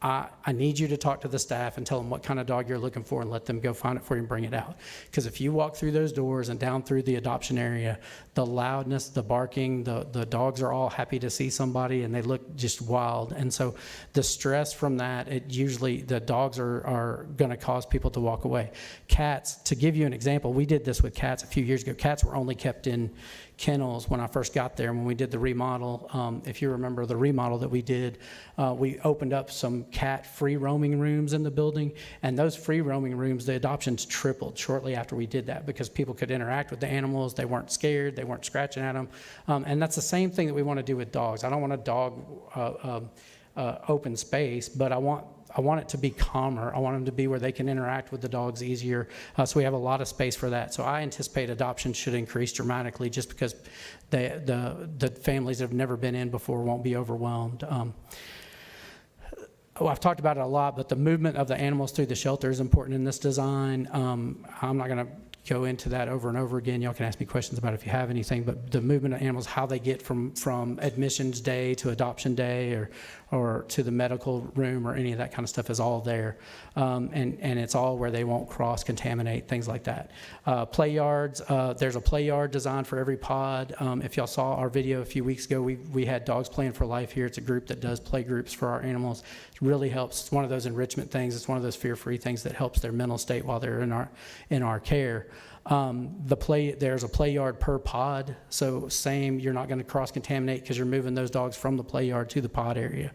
I need you to talk to the staff and tell them what kind of dog you're looking for and let them go find it for you and bring it out. Because if you walk through those doors and down through the adoption area, the loudness, the barking, the dogs are all happy to see somebody and they look just wild. And so the stress from that, the dogs are going to cause people to walk away. Cats, to give you an example, we did this with cats a few years ago. Cats were only kept in kennels when I first got there. When we did the remodel, if you remember the remodel that we did, we opened up some cat free roaming rooms in the building, and those free roaming rooms, the adoptions tripled shortly after we did that because people could interact with the animals. They weren't scared. They weren't scratching at them. And that's the same thing that we want to do with dogs. I don't want a dog open space, but I want it to be calmer. I want them to be where they can interact with the dogs easier. So we have a lot of space for that. So I anticipate adoption should increase dramatically just because the families that have never been in before won't be overwhelmed. I've talked about it a lot, but the movement of the animals through the shelter is important in this design. I'm not going to go into that over and over again. Y'all can ask me questions about it if you have anything, but the movement of animals, how they get from admissions day to adoption day or to the medical room or any of that kind of stuff is all there. And it's all where they won't cross-contaminate, things like that. Play yards, there's a play yard designed for every pod. If y'all saw our video a few weeks ago, we had Dogs Playing for Life here. It's a group that does play groups for our animals. It really helps. It's one of those enrichment things. It's one of those fear-free things that helps their mental state while they're in our care. There's a play yard per pod, so same, you're not going to cross-contaminate because you're moving those dogs from the play yard to the pod area.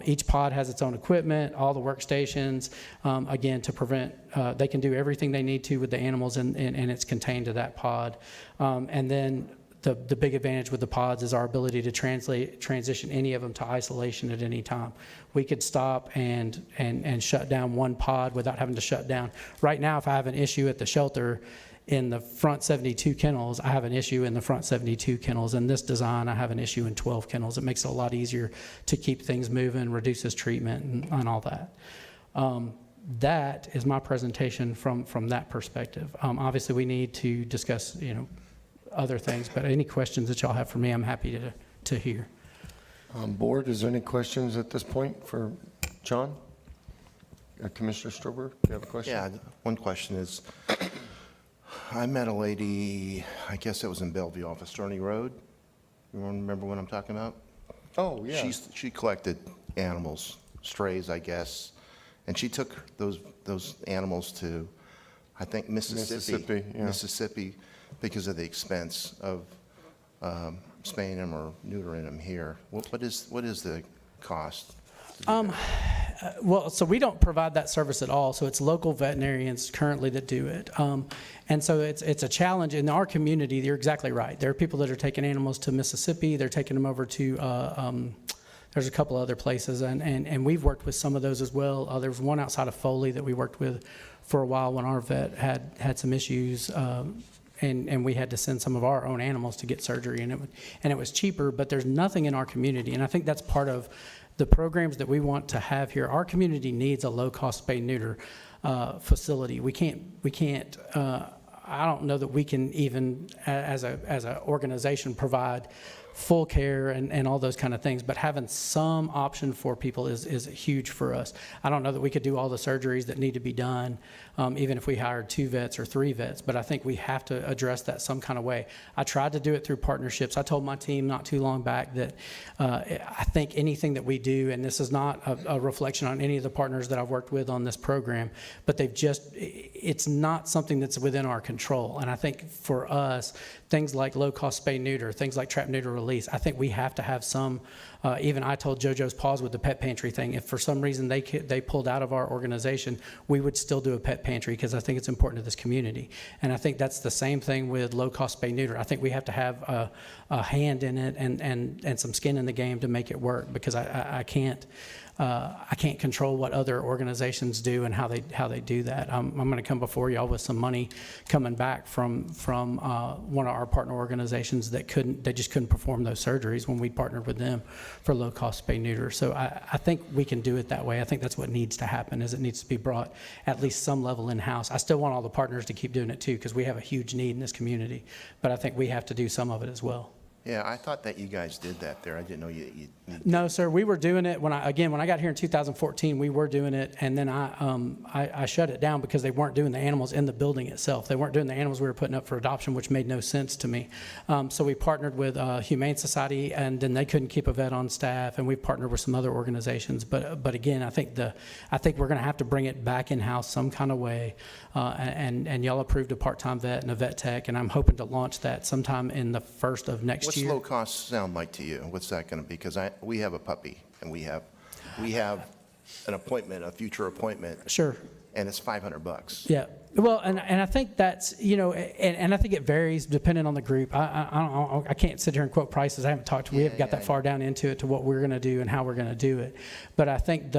Each pod has its own equipment, all the workstations, again, to prevent, they can do everything they need to with the animals and it's contained to that pod. And then the big advantage with the pods is our ability to transition any of them to isolation at any time. We could stop and shut down one pod without having to shut down. Right now, if I have an issue at the shelter in the front 72 kennels, I have an issue in the front 72 kennels. In this design, I have an issue in 12 kennels. It makes it a lot easier to keep things moving, reduces treatment and all that. That is my presentation from that perspective. Obviously, we need to discuss, other things, but any questions that y'all have for me, I'm happy to hear. Board, is there any questions at this point for John? Commissioner Strober, do you have a question? Yeah, one question is, I met a lady, I guess it was in Bellevue off of Sterney Road. You remember what I'm talking about? Oh, yeah. She collected animals, strays, I guess, and she took those animals to, I think, Mississippi, because of the expense of spaying them or neutering them here. What is the cost? Well, so we don't provide that service at all, so it's local veterinarians currently that do it. And so it's a challenge in our community. You're exactly right. There are people that are taking animals to Mississippi, they're taking them over to, there's a couple other places, and we've worked with some of those as well. There was one outside of Foley that we worked with for a while when our vet had some issues, and we had to send some of our own animals to get surgery, and it was cheaper, but there's nothing in our community, and I think that's part of the programs that we want to have here. Our community needs a low-cost spay-neuter facility. We can't. I don't know that we can even, as an organization, provide full care and all those kind of things, but having some option for people is huge for us. I don't know that we could do all the surgeries that need to be done, even if we hired 2 vets or 3 vets, but I think we have to address that some kind of way. I tried to do it through partnerships. I told my team not too long back that I think anything that we do, and this is not a reflection on any of the partners that I've worked with on this program, but it's not something that's within our control. And I think for us, things like low-cost spay-neuter, things like trap-neuter release, I think we have to have some, even I told JoJo's Paws with the pet pantry thing, if for some reason they pulled out of our organization, we would still do a pet pantry because I think it's important to this community. And I think that's the same thing with low-cost spay-neuter. I think we have to have a hand in it and some skin in the game to make it work, because I can't control what other organizations do and how they do that. I'm going to come before y'all with some money coming back from one of our partner organizations that just couldn't perform those surgeries when we partnered with them for low-cost spay-neuter. So I think we can do it that way. I think that's what needs to happen, is it needs to be brought at least some level in-house. I still want all the partners to keep doing it too, because we have a huge need in this community, but I think we have to do some of it as well. Yeah, I thought that you guys did that there. I didn't know you No, sir, we were doing it when I got here in 2014, we were doing it, and then I shut it down because they weren't doing the animals in the building itself. They weren't doing the animals we were putting up for adoption, which made no sense to me. So we partnered with Humane Society, and then they couldn't keep a vet on staff, and we partnered with some other organizations. But again, I think we're going to have to bring it back in-house some kind of way, and y'all approved a part-time vet and a vet tech, and I'm hoping to launch that sometime in the first of next What's year. low cost sound like to you? What's that going to be? Because we have a puppy, and we have an appointment, a future appointment. Sure. And it's $500. Yeah. Well, and I think that's, and I think it varies depending on the group. I can't sit here and quote prices. I haven't talked, we haven't got that far down into it to what we're going to do and how we're going to do it. But I think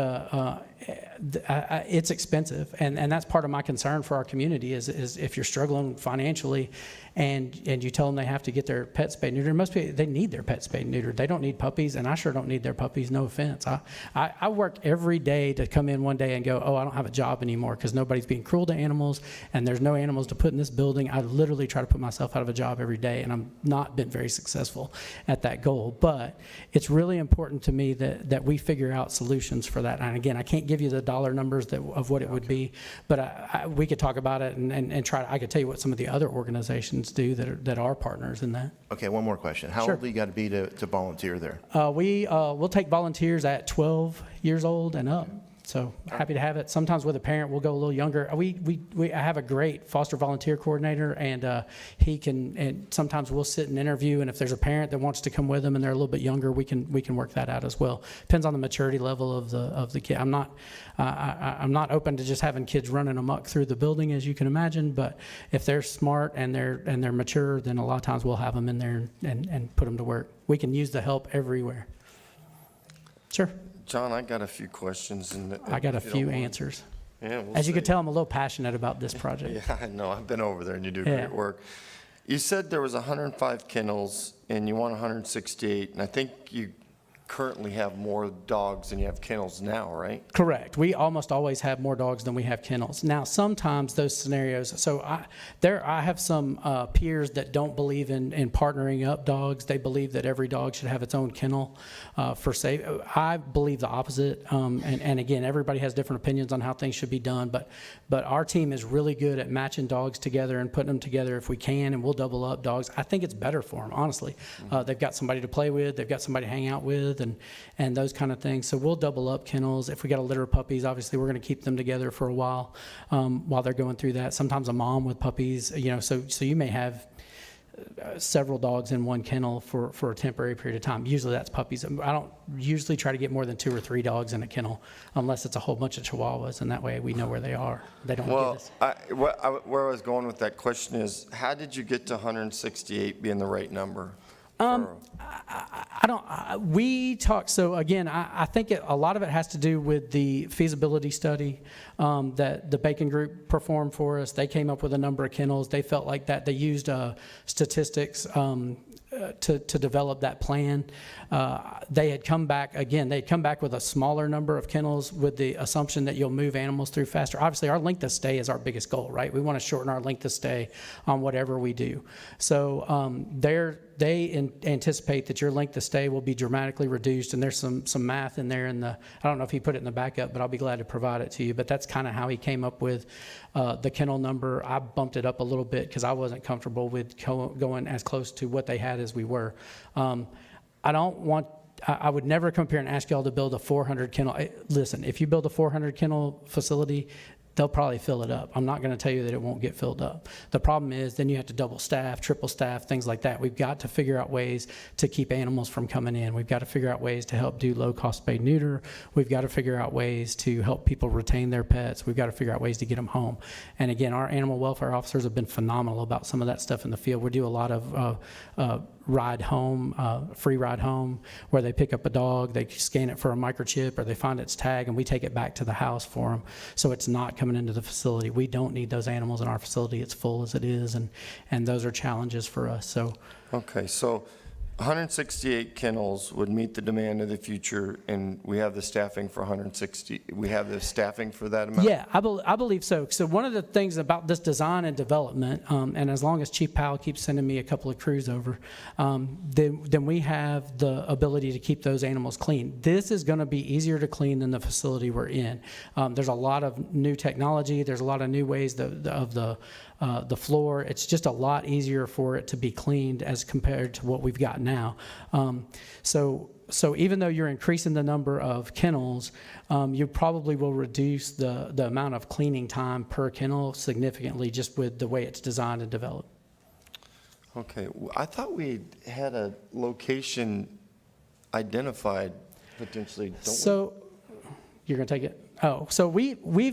it's expensive, and that's part of my concern for our community is if you're struggling financially and you tell them they have to get their pet spayed and neutered, they need their pet spayed and neutered. They don't need puppies, and I sure don't need their puppies, no offense. I work every day to come in one day and go, oh, I don't have a job anymore because nobody's being cruel to animals and there's no animals to put in this building. I literally try to put myself out of a job every day, and I've not been very successful at that goal. But it's really important to me that we figure out solutions for that. And again, I can't give you the dollar numbers of what it would be, but we could talk about it and try. I could tell you what some of the other organizations do that are partners in that. Okay, one more question. How Sure. old do you got to be to volunteer there? We'll take volunteers at 12 years old and up. So happy to have it. Sometimes with a parent, we'll go a little younger. I have a great foster volunteer coordinator, and he can. And sometimes we'll sit and interview, and if there's a parent that wants to come with them and they're a little bit younger, we can work that out as well. Depends on the maturity level of the kid. I'm not open to just having kids running amok through the building, as you can imagine. But if they're smart and they're mature, then a lot of times we'll have them in there and put them to work. We can use the help everywhere. Sure. John, I got a few questions. I got a few answers. Yeah, we'll As you see. can tell, I'm a little passionate about this project. Yeah, I know. I've been over there, and you do Yeah. great work. You said there was 105 kennels, and you want 168, and I think you currently have more dogs than you have kennels now, right? Correct. We almost always have more dogs than we have kennels. Now, sometimes those scenarios, so I have some peers that don't believe in partnering up dogs. They believe that every dog should have its own kennel for safe. I believe the opposite. And again, everybody has different opinions on how things should be done, but our team is really good at matching dogs together and putting them together if we can, and we'll double up dogs. I think it's better for them, honestly. They've got somebody to play with, they've got somebody to hang out with, and those kind of things. So we'll double up kennels. If we got a litter of puppies, obviously we're going to keep them together for a while they're going through that. Sometimes a mom with puppies, so you may have several dogs in one kennel for a temporary period of time. Usually that's puppies. I don't usually try to get more than 2 or 3 dogs in a kennel unless it's a whole bunch of Chihuahuas, and that way we know where they are. They don't get Well, us. where I was going with that question is, how did you get to 168 being the right number? We talked, so again, I think a lot of it has to do with the feasibility study that the Bacon Group performed for us. They came up with a number of kennels. They felt like that. They used statistics to develop that plan. They had come back, again, they'd come back with a smaller number of kennels with the assumption that you'll move animals through faster. Obviously, our length of stay is our biggest goal, right? We want to shorten our length of stay on whatever we do. So they anticipate that your length of stay will be dramatically reduced, and there's some math in there. I don't know if he put it in the backup, but I'll be glad to provide it to you. But that's kind of how he came up with the kennel number. I bumped it up a little bit because I wasn't comfortable with going as close to what they had as we were. I would never come here and ask y'all to build a 400 kennel. Listen, if you build a 400 kennel facility, they'll probably fill it up. I'm not going to tell you that it won't get filled up. The problem is then you have to double staff, triple staff, things like that. We've got to figure out ways to keep animals from coming in. We've got to figure out ways to help do low-cost spay neuter. We've got to figure out ways to help people retain their pets. We've got to figure out ways to get them home. And again, our animal welfare officers have been phenomenal about some of that stuff in the field. We do a lot of ride home, free ride home, where they pick up a dog, they scan it for a microchip, or they find its tag, and we take it back to the house for them. So it's not coming into the facility. We don't need those animals in our facility. It's full as it is, and those are challenges for us. So, Okay, so 168 kennels would meet the demand of the future, and we have the staffing for 160, we have the staffing for that amount? yeah, I believe so. So one of the things about this design and development, and as long as Chief Powell keeps sending me a couple of crews over, then we have the ability to keep those animals clean. This is going to be easier to clean than the facility we're in. There's a lot of new technology. There's a lot of new ways of the floor. It's just a lot easier for it to be cleaned as compared to what we've got now. So even though you're increasing the number of kennels, you probably will reduce the amount of cleaning time per kennel significantly just with the way it's designed and developed. Okay, I thought we had a location identified potentially, don't we? So you're going to take it? Oh, so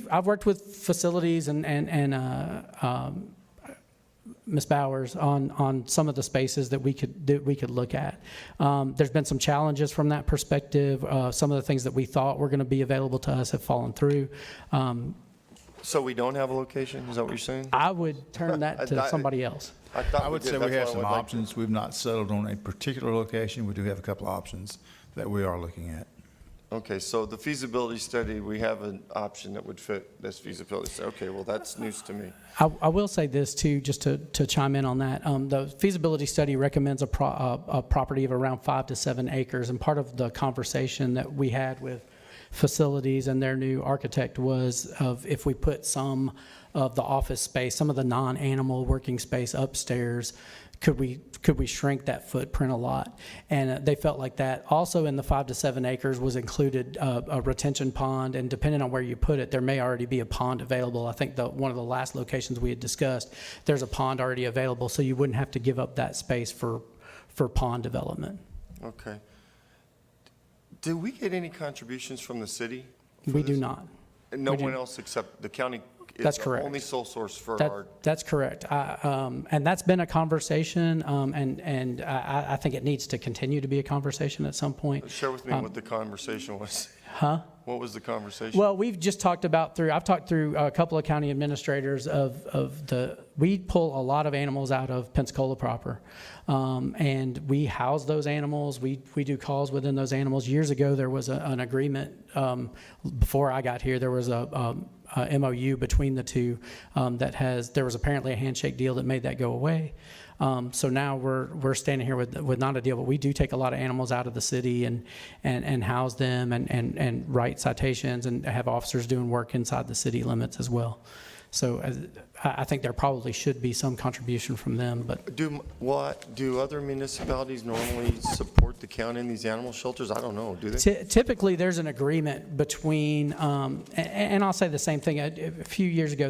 I've worked with facilities and Ms. Bowers on some of the spaces that we could look at. There's been some challenges from that perspective. Some of the things that we thought were going to be available to us have fallen through. So we don't have a location, is that what you're saying? I would turn that to somebody else. thought I would did. say we That's have why I some would like- options. We've not settled on a particular location. We do have a couple of options that we are looking at. Okay, so the feasibility study, we have an option that would fit this feasibility study. Okay, well, that's news to me. I will say this too, just to chime in on that. The feasibility study recommends a property of around 5 to 7 acres, and part of the conversation that we had with facilities and their new architect was of if we put some of the office space, some of the non-animal working space upstairs, could we shrink that footprint a lot? And they felt like that. Also in the 5 to 7 acres was included a retention pond, and depending on where you put it, there may already be a pond available. I think one of the last locations we had discussed, there's a pond already available, so you wouldn't have to give up that space for pond development. Okay. Do we get any contributions from the city? for We do this? not. And no We do- one else except the county is That's the correct. only sole source for That- our, That's correct. And that's been a conversation, and I think it needs to continue to be a conversation at some point. share with me what the conversation was. Huh? What was the conversation? Well, we've just talked about I've talked through a couple of county administrators we pull a lot of animals out of Pensacola proper. And we house those animals. We do calls within those animals. Years ago, there was an agreement, before I got here, there was a MOU between the two there was apparently a handshake deal that made that go away. So now we're standing here with not a deal, but we do take a lot of animals out of the city and house them and write citations and have officers doing work inside the city limits as well. So I think there probably should be some contribution from them, but Do other municipalities normally support the county in these animal shelters? I don't know, do they? typically there's an agreement between, and I'll say the same thing. A few years ago,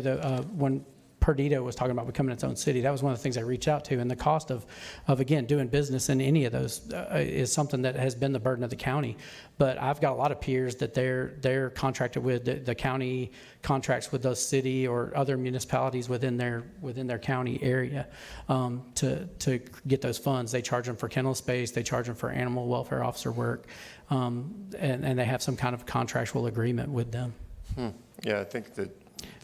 when Perdido was talking about becoming its own city. That was one of the things I reached out to. And the cost of again, doing business in any of those is something that has been the burden of the county. But I've got a lot of peers that they're contracted with. The county contracts with the city or other municipalities within their county area to get those funds. They charge them for kennel space. They charge them for animal welfare officer work. And they have some kind of contractual agreement with them. Yeah, I think that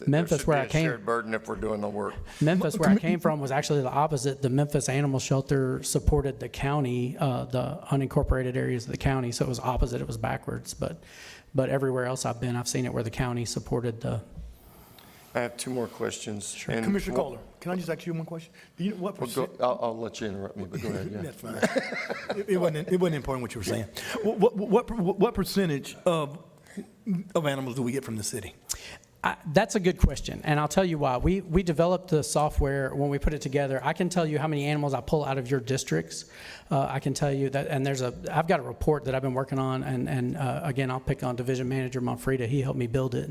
Memphis, there where I should be a came- shared burden if we're doing the work. Memphis, where I came from, was actually the opposite. The Memphis Animal Shelter supported the county, the unincorporated areas of the county, so it was opposite. It was backwards. But everywhere else I've been, I've seen it where the county supported the. I have two more questions. Sure. And Commissioner what- Kohler, can I just ask you one question? Do you know what well, percent? I'll let you interrupt me, but go ahead, yeah. That's fine. It wasn't important what you were saying. What percentage of animals do we get from the city? That's a good question, and I'll tell you why. We developed the software when we put it together. I can tell you how many animals I pull out of your districts. I can tell you that, and I've got a report that I've been working on, and again, I'll pick on Division Manager Monfrida. He helped me build it,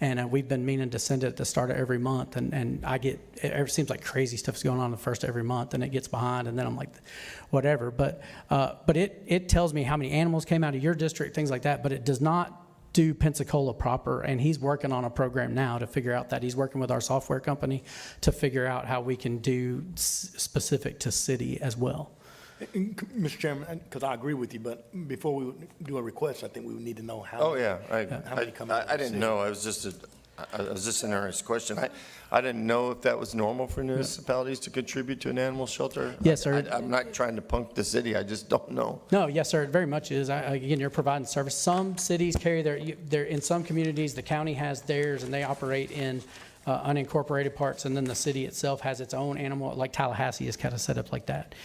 and we've been meaning to send it at the start of every month, and it seems like crazy stuff's going on the first of every month, and it gets behind, and then I'm like, whatever. But it tells me how many animals came out of your district, things like that, but it does not do Pensacola proper, and he's working on a program now to figure out that. He's working with our software company to figure out how we can do specific to city as well. Mr. Chairman, because I agree with you, but before we do a request, I think we would need to know how. Oh, yeah. how many come out of I the didn't city. know. I was just an interesting question. I didn't know if that was normal for municipalities to contribite to an animal shelter. Yes, sir. I'm not trying to punk the city. I just don't know. No, yes, sir, it very much is. Again, you're providing service. Some cities carry their, in some communities, the county has theirs, and they operate in unincorporated parts, and then the city itself has its own animal, like Tallahassee is kind of set up like that.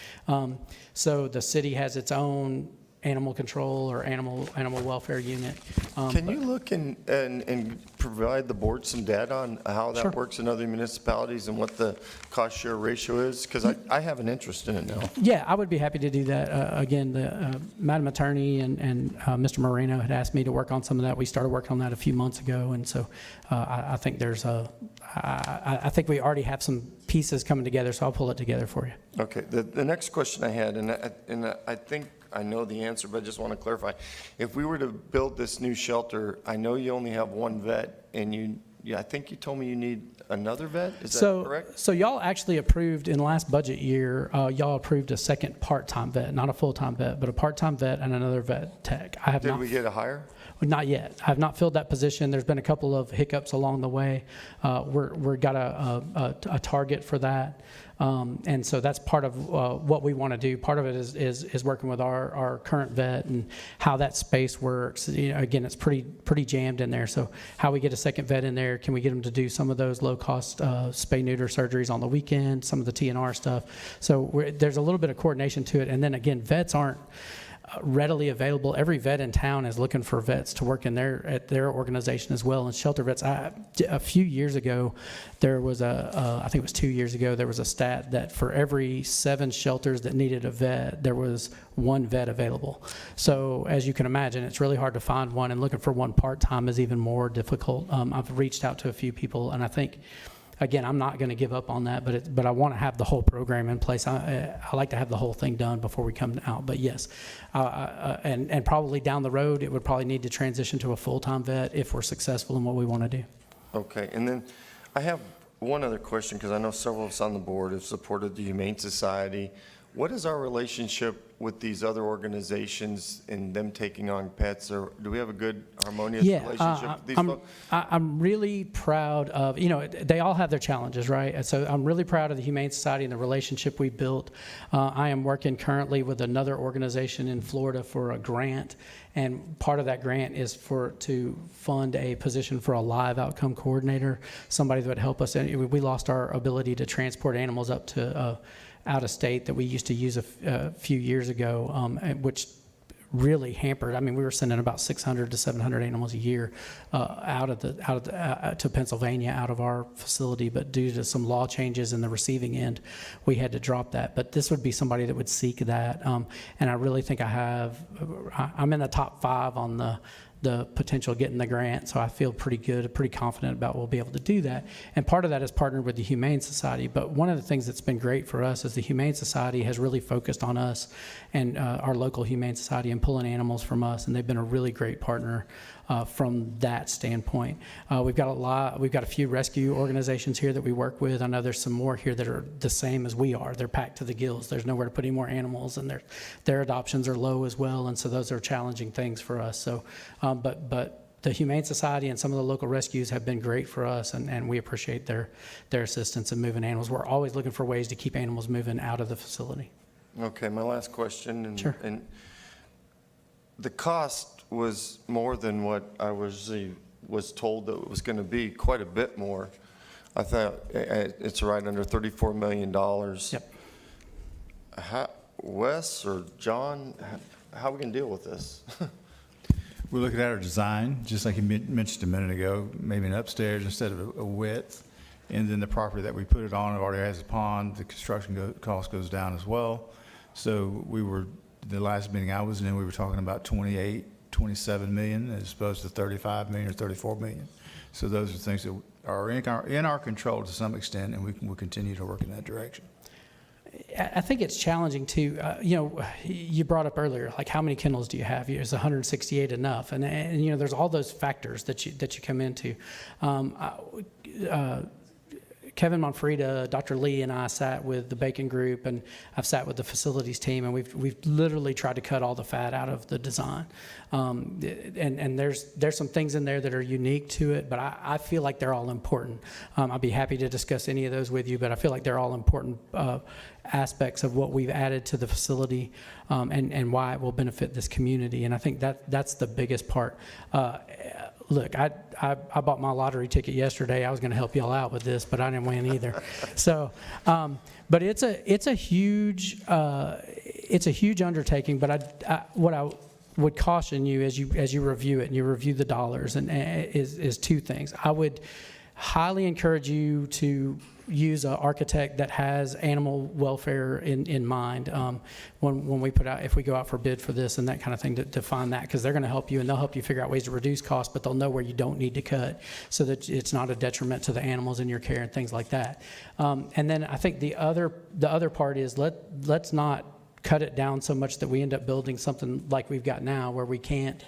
So the city has its own animal control or animal welfare unit. Can you look and provide the board some data on how that Sure. works in other municipalities and what the cost share ratio is? Because I have an interest in it now. Yeah, I would be happy to do that. Again, the Madam Attorney and Mr. Moreno had asked me to work on some of that. We started working on that a few months ago, and so I think I think we already have some pieces coming together, so I'll pull it together for you. Okay, the next question I had, and I think I know the answer, but I just want to clarify. If we were to build this new shelter, I know you only have one vet, and I think you told me you need another vet, is that correct? So y'all actually approved in the last budget year, y'all approved a second part-time vet, not a full-time vet, but a part-time vet and another vet tech. I have Did not. we get a hire? Not yet. I've not filled that position. There's been a couple of hiccups along the way. We're got a target for that. And so that's part of what we want to do. Part of it is working with our current vet and how that space works. You know, again, it's pretty jammed in there. So how we get a second vet in there, can we get them to do some of those low-cost spay-neuter surgeries on the weekend, some of the TNR stuff. So there's a little bit of coordination to it. And then again, vets aren't readily available. Every vet in town is looking for vets to work at their organization as well. And shelter vets, a few years ago, there was I think it was 2 years ago, there was a stat that for every 7 shelters that needed a vet, there was 1 vet available. So as you can imagine, it's really hard to find one, and looking for one part-time is even more difficult. I've reached out to a few people, and I think, again, I'm not going to give up on that, but I want to have the whole program in place. I like to have the whole thing done before we come out. But yes, and probably down the road, it would probably need to transition to a full-time vet if we're successful in what we want to do. Okay, and then I have one other question, because I know several of us on the board have supported the Humane Society. What is our relationship with these other organizations and them taking on pets? Or do we have a good harmonious relationship with these folks? I'm really proud of, they all have their challenges, right? And so I'm really proud of the Humane Society and the relationship we built. I am working currently with another organization in Florida for a grant, and part of that grant is to fund a position for a live outcome coordinator, somebody that would help us. And we lost our ability to transport animals up to out of state that we used to use a few years ago, which really hampered. I mean, we were sending about 600 to 700 animals a year to Pennsylvania out of our facility, but due to some law changes in the receiving end, we had to drop that. But this would be somebody that would seek that, and I really think I'm in the top 5 on the potential of getting the grant. So I feel pretty good, pretty confident about we'll be able to do that. And part of that is partnered with the Humane Society. But one of the things that's been great for us is the Humane Society has really focused on us and our local Humane Society and pulling animals from us. And they've been a really great partner from that standpoint. We've got a few rescue organizations here that we work with. I know there's some more here that are the same as we are. They're packed to the gills. There's nowhere to put any more animals, and their adoptions are low as well. And so those are challenging things for us. So, but the Humane Society and some of the local rescues have been great for us, and we appreciate their assistance in moving animals. We're always looking for ways to keep animals moving out of the facility. Okay, my last question. Sure. And the cost was more than what I was told that it was going to be, quite a bit more. I thought it's right under $34 million. Yep. Wes or John, how are we going to deal with this? We're looking at our design, just like you mentioned a minute ago, maybe an upstairs instead of a width. And then the property that we put it on already has a pond. The construction cost goes down as well. So the last meeting I was in, we were talking about 27 million as opposed to 35 million or 34 million. So those are things that are in our control to some extent, and we'll continue to work in that direction. I think it's challenging too. You brought up earlier, like how many kennels do you have? Is 168 enough? And there's all those factors that you come into. Kevin Monfrida, Dr. Lee, and I sat with the Bacon Group, and I've sat with the facilities team, and we've literally tried to cut all the fat out of the design. And there's some things in there that are unique to it, but I feel like they're all important. I'd be happy to discuss any of those with you, but I feel like they're all important aspects of what we've added to the facility and why it will benefit this community. And I think that's the biggest part. Look, I bought my lottery ticket yesterday. I was going to help y'all out with this, but I didn't win either. So, but it's a huge undertaking. But what I would caution you as you review it and you review the dollars is two things. I would highly encourage you to use an architect that has animal welfare in mind when we if we go out for bid for this and that kind of thing, to find that, because they're going to help you, and they'll help you figure out ways to reduce costs, but they'll know where you don't need to cut so that it's not a detriment to the animals in your care and things like that. And then I think the other part is let's not cut it down so much that we end up building something like we've got now where we can't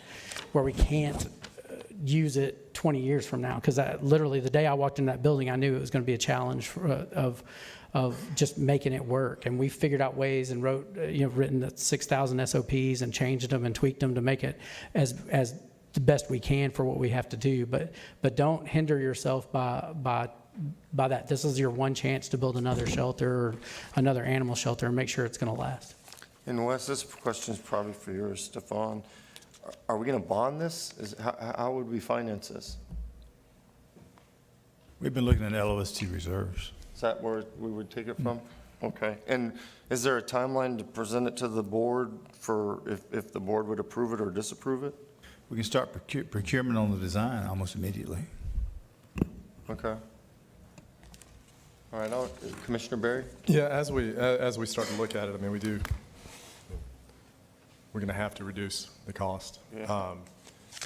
use it 20 years from now, because literally the day I walked in that building, I knew it was going to be a challenge of just making it work. And we figured out ways and written the 6,000 SOPs and changed them and tweaked them to make it as the best we can for what we have to do. But don't hinder yourself by that. This is your one chance to build another shelter or another animal shelter and make sure it's going to last. And Wes, this question is probably for yours, Stefan. Are we going to bond this? How would we finance this? We've been looking at LOST reserves. Is that where we would take it from? Okay. And is there a timeline to present it to the board for if the board would approve it or disapprove it? We can start procurement on the design almost immediately. Okay. All right, Commissioner Berry? Yeah, as we start to look at it, I mean, we're going to have to reduce the cost. Yeah.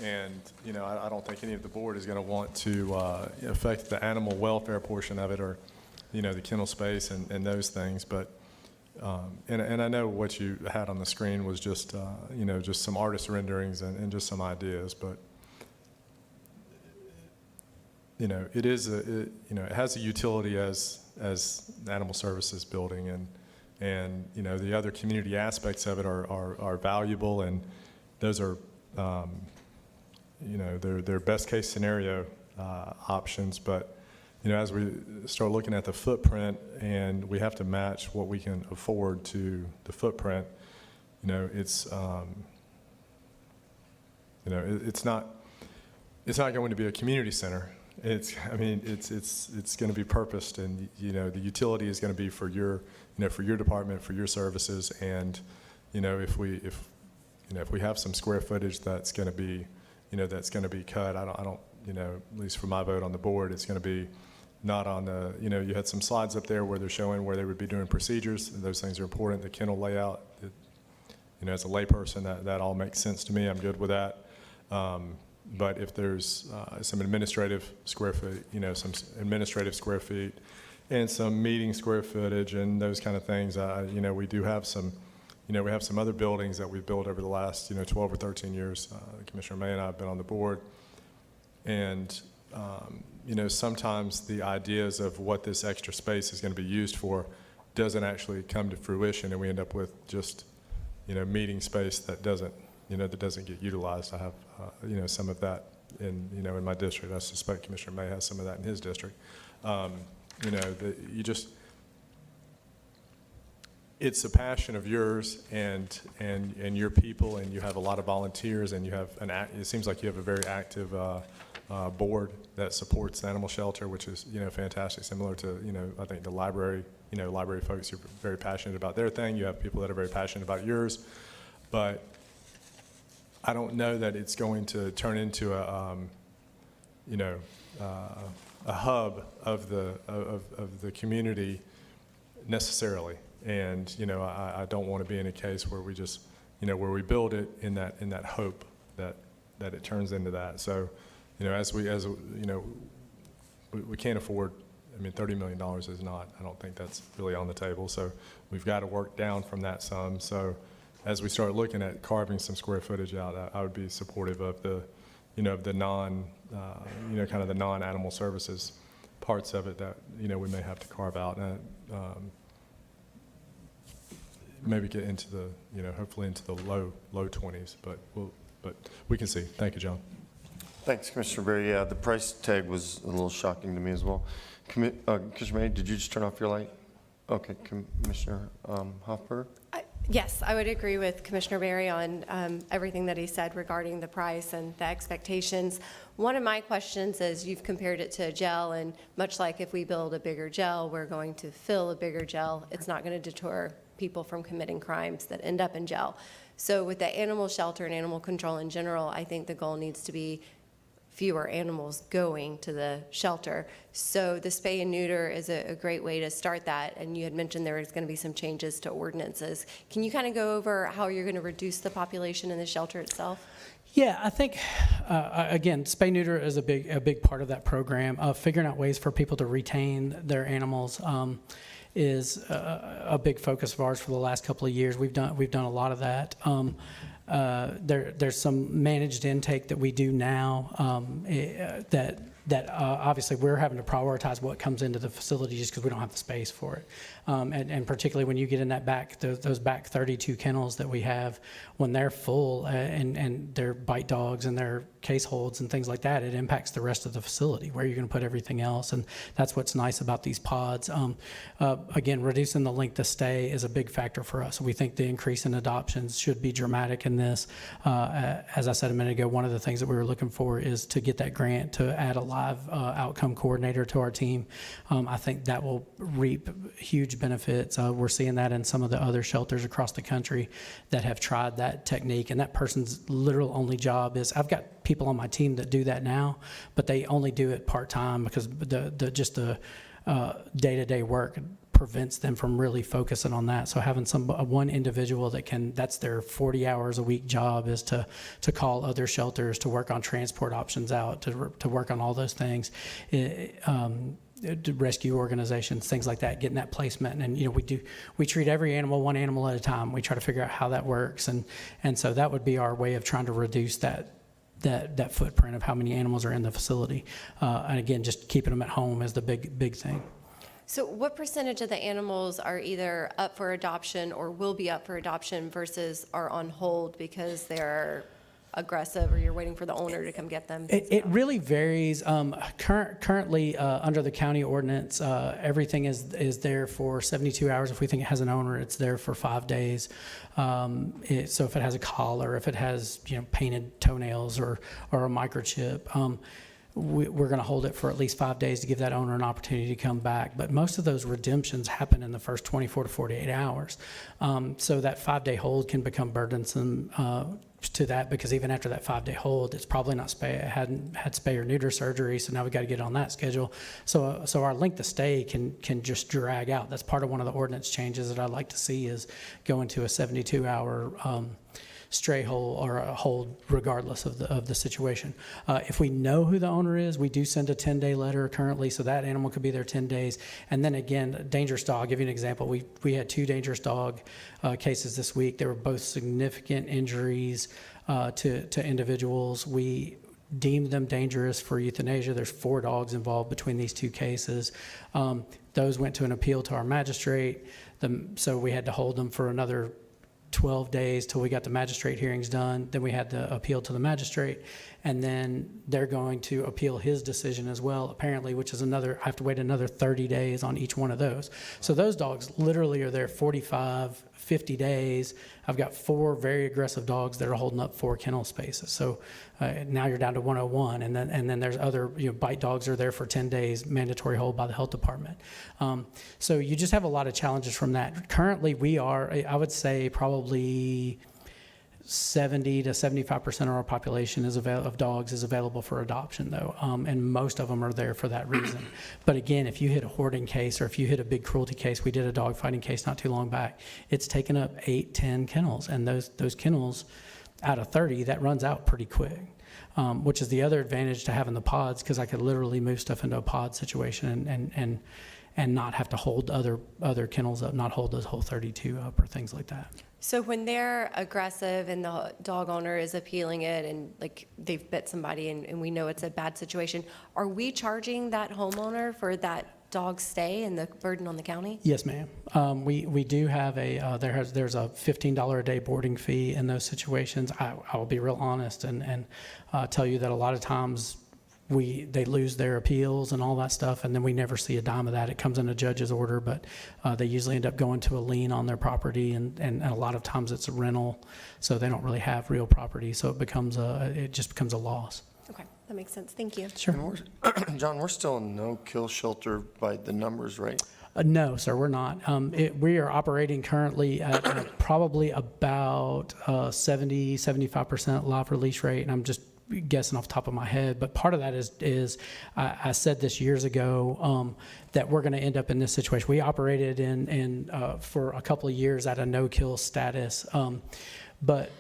And, I don't think any of the board is going to want to affect the animal welfare portion of it, or, the kennel space and those things. But, and I know what you had on the screen was just, just some artist renderings and just some ideas. But, it has a utility as the animal services building, and the other community aspects of it are valuable, and those are they're best case scenario options. But as we start looking at the footprint, and we have to match what we can afford to the footprint, it's it's not going to be a community center. It's going to be purposed, and the utility is going to be for your department, for your services. And if we have some square footage that's going to be cut, I don't at least for my vote on the board, it's going to be not on the you had some slides up there where they're showing where they would be doing procedures, and those things are important. The kennel layout, as a layperson, that all makes sense to me. I'm good with that. But if there's some administrative square feet, some administrative square feet and some meeting square footage and those kind of things, we do have some, we have some other buildings that we've built over the last, 12 or 13 years. Commissioner May and I have been on the board. And, sometimes the ideas of what this extra space is going to be used for doesn't actually come to fruition, and we end up with just, meeting space that doesn't get utilized. I have, some of that in my district. I suspect Commissioner May has some of that in his district. It's a passion of yours and your people, and you have a lot of volunteers, and you have it seems like you have a very active board that supports the animal shelter, which is, fantastic, similar to, I think the library, library folks are very passionate about their thing. You have people that are very passionate about yours, but I don't know that it's going to turn into a hub of the community necessarily. And, I don't want to be in a case where we just, where we build it in that hope that it turns into that. So, we can't afford, $30 million is not, I don't think that's really on the table. So we've got to work down from that sum. So as we start looking at carving some square footage out, I would be supportive of the, of the kind of the non-animal services parts of it that, we may have to carve out and maybe get into the, hopefully into the low 20s, but we can see. Thank you, John. Thanks, Commissioner Berry. Yeah, the price tag was a little shocking to me as well. Commissioner May, did you just turn off your light? Okay, Commissioner Hoffberger? Yes, I would agree with Commissioner Berry on everything that he said regarding the price and the expectations. One of my questions is, you've compared it to a jail, and much like if we build a bigger jail, we're going to fill a bigger jail. It's not going to deter people from committing crimes that end up in jail. So with the animal shelter and animal control in general, I think the goal needs to be fewer animals going to the shelter. So the spay and neuter is a great way to start that, and you had mentioned there was going to be some changes to ordinances. Can you kind of go over how you're going to reduce the population in the shelter itself? Yeah, I think, again, spay neuter is a big part of that program. Figuring out ways for people to retain their animals is a big focus of ours for the last couple of years. We've done a lot of that. There's some managed intake that we do now that obviously we're having to prioritize what comes into the facility just because we don't have the space for it. And particularly when you get in that those back 32 kennels that we have, when they're full and they're bite dogs and they're case holds and things like that, it impacts the rest of the facility where you're going to put everything else. And that's what's nice about these pods. Again, reducing the length of stay is a big factor for us. We think the increase in adoptions should be dramatic in this. As I said a minute ago, one of the things that we were looking for is to get that grant to add a live outcome coordinator to our team. I think that will reap huge benefits. We're seeing that in some of the other shelters across the country that have tried that technique, and that person's literal only job is, I've got people on my team that do that now, but they only do it part-time because the day-to-day work prevents them from really focusing on that. So having one individual that's their 40 hours a week job is to call other shelters, to work on transport options out, to work on all those things, to rescue organizations, things like that, getting that placement. And we treat every animal one animal at a time. We try to figure out how that works, and so that would be our way of trying to reduce that footprint of how many animals are in the facility. And again, just keeping them at home is the big thing. So what percentage of the animals are either up for adoption or will be up for adoption versus are on hold because they're aggressive or you're waiting for the owner to come get them? It really varies. Currently, under the county ordinance, everything is there for 72 hours. If we think it has an owner, it's there for 5 days. So if it has a collar, if it has painted toenails or a microchip, we're going to hold it for at least 5 days to give that owner an opportunity to come back. But most of those redemptions happen in the first 24 to 48 hours. So that 5-day hold can become burdensome to that, because even after that 5-day hold, it's probably not hadn't had spay or neuter surgery, so now we've got to get on that schedule. So our length of stay can just drag out. That's part of one of the ordinance changes that I'd like to see, is go into a 72-hour stray hold or a hold regardless of the situation. If we know who the owner is, we do send a 10-day letter currently, so that animal could be there 10 days. And then again, dangerous dog, I'll give you an example. We had 2 dangerous dog cases this week. They were both significant injuries to individuals. We deemed them dangerous for euthanasia. There's 4 dogs involved between these 2 cases. Those went to an appeal to our magistrate. So we had to hold them for another 12 days till we got the magistrate hearings done. Then we had the appeal to the magistrate, and then they're going to appeal his decision as well, apparently, which is I have to wait another 30 days on each one of those. So those dogs literally are there 45, 50 days. I've got 4 very aggressive dogs that are holding up 4 kennel spaces. So now you're down to 101, and then there's other, bite dogs are there for 10 days, mandatory hold by the health department. So you just have a lot of challenges from that. Currently, we are, I would say, probably 70 to 75% of our population of dogs is available for adoption, though, and most of them are there for that reason. But again, if you hit a hoarding case or if you hit a big cruelty case, we did a dog fighting case not too long back, it's taken up 8, 10 kennels, and those kennels out of 30, that runs out pretty quick, which is the other advantage to having the pods, because I could literally move stuff into a pod situation and not have to hold other kennels up, not hold those whole 32 up or things like that. So when they're aggressive and the dog owner is appealing it and like they've bit somebody and we know it's a bad situation, are we charging that homeowner for that dog's stay and the burden on the county? Yes, ma'am. We do have there's a $15 a day boarding fee in those situations. I will be real honest and tell you that a lot of times they lose their appeals and all that stuff, and then we never see a dime of that. It comes in a judge's order, but they usually end up going to a lien on their property, and a lot of times it's a rental, so they don't really have real property, so it just becomes a loss. Okay, that makes sense. Thank you. Sure. And John, we're still a no-kill shelter by the numbers, right? No, sir, we're not. We are operating currently at probably about 70, 75% live release rate, and I'm just guessing off the top of my head, but part of that is I said this years ago that we're going to end up in this situation. We operated in for a couple of years at a no-kill status, but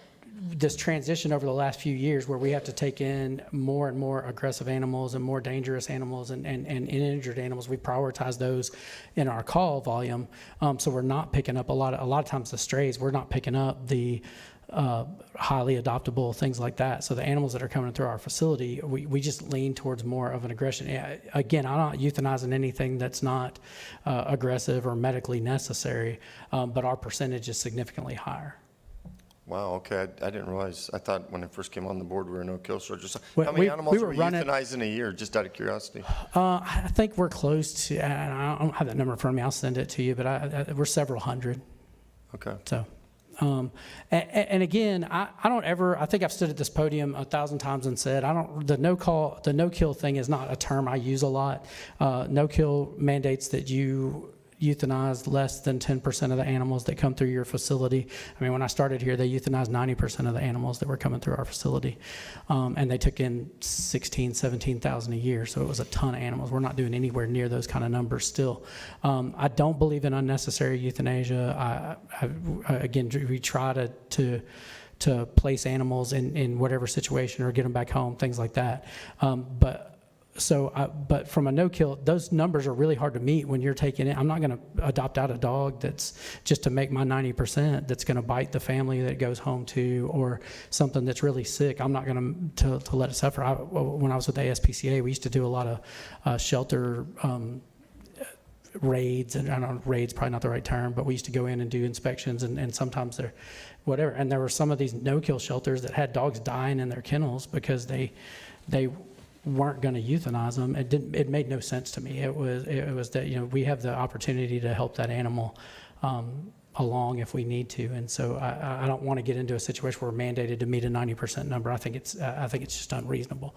this transition over the last few years where we have to take in more and more aggressive animals and more dangerous animals and injured animals, we prioritize those in our call volume. So we're not picking up a lot of times the strays. We're not picking up the highly adoptable, things like that. So the animals that are coming through our facility, we just lean towards more of an aggression. Again, I'm not euthanizing anything that's not aggressive or medically necessary, but our percentage is significantly higher. Wow, okay, I didn't realize, I thought when I first came on the board, we were no-kill shelter. So Well, how many we animals were are we running- euthanizing a year, just out of curiosity? I think we're close to, and I don't have that number in front of me, I'll send it to you, but we're several hundred. Okay. So, and again, I don't ever, I think I've stood at this podium 1,000 times and said, the no-kill thing is not a term I use a lot. No-kill mandates that you euthanize less than 10% of the animals that come through your facility. I mean, when I started here, they euthanized 90% of the animals that were coming through our facility. And they took in 16, 17,000 a year, so it was a ton of animals. We're not doing anywhere near those kind of numbers still. I don't believe in unnecessary euthanasia. Again, we try to place animals in whatever situation or get them back home, things like that. But from a no-kill, those numbers are really hard to meet when you're taking it. I'm not going to adopt out a dog that's just to make my 90% that's going to bite the family that it goes home to, or something that's really sick. I'm not going to let it suffer. When I was with the ASPCA, we used to do a lot of shelter raids, and I don't know, raids probably not the right term, but we used to go in and do inspections, and sometimes they're whatever. And there were some of these no-kill shelters that had dogs dying in their kennels because they weren't going to euthanize them. It made no sense to me. It was that we have the opportunity to help that animal along if we need to, and so I don't want to get into a situation where we're mandated to meet a 90% number. I think it's just unreasonable.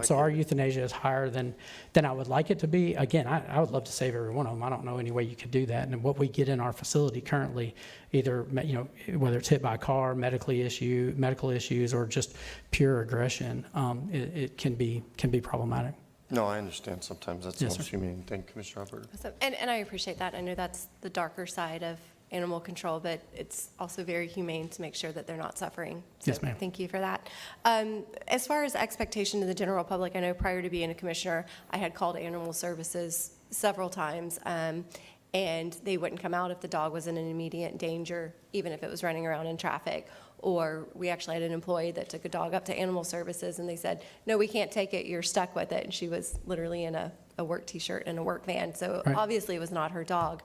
So our euthanasia is higher than I would like it to be. Again, I would love to save every one of them. I don't know any way you could do that. And what we get in our facility currently, either whether it's hit by a car, medical issues, or just pure aggression, it can be problematic. No, I understand. Sometimes that's the Yes, most sir. humane thing, Commissioner Alberta. Awesome. And I appreciate that. I know that's the darker side of animal control, but it's also very humane to make sure that they're not suffering. So Yes, ma'am. Thank you for that. As far as expectation to the general public, I know prior to being a commissioner, I had called Animal Services several times, and they wouldn't come out if the dog was in an immediate danger, even if it was running around in traffic. Or we actually had an employee that took a dog up to Animal Services, and they said, no, we can't take it, you're stuck with it. And she was literally in a work T-shirt and a work van, so Right. obviously it was not her dog.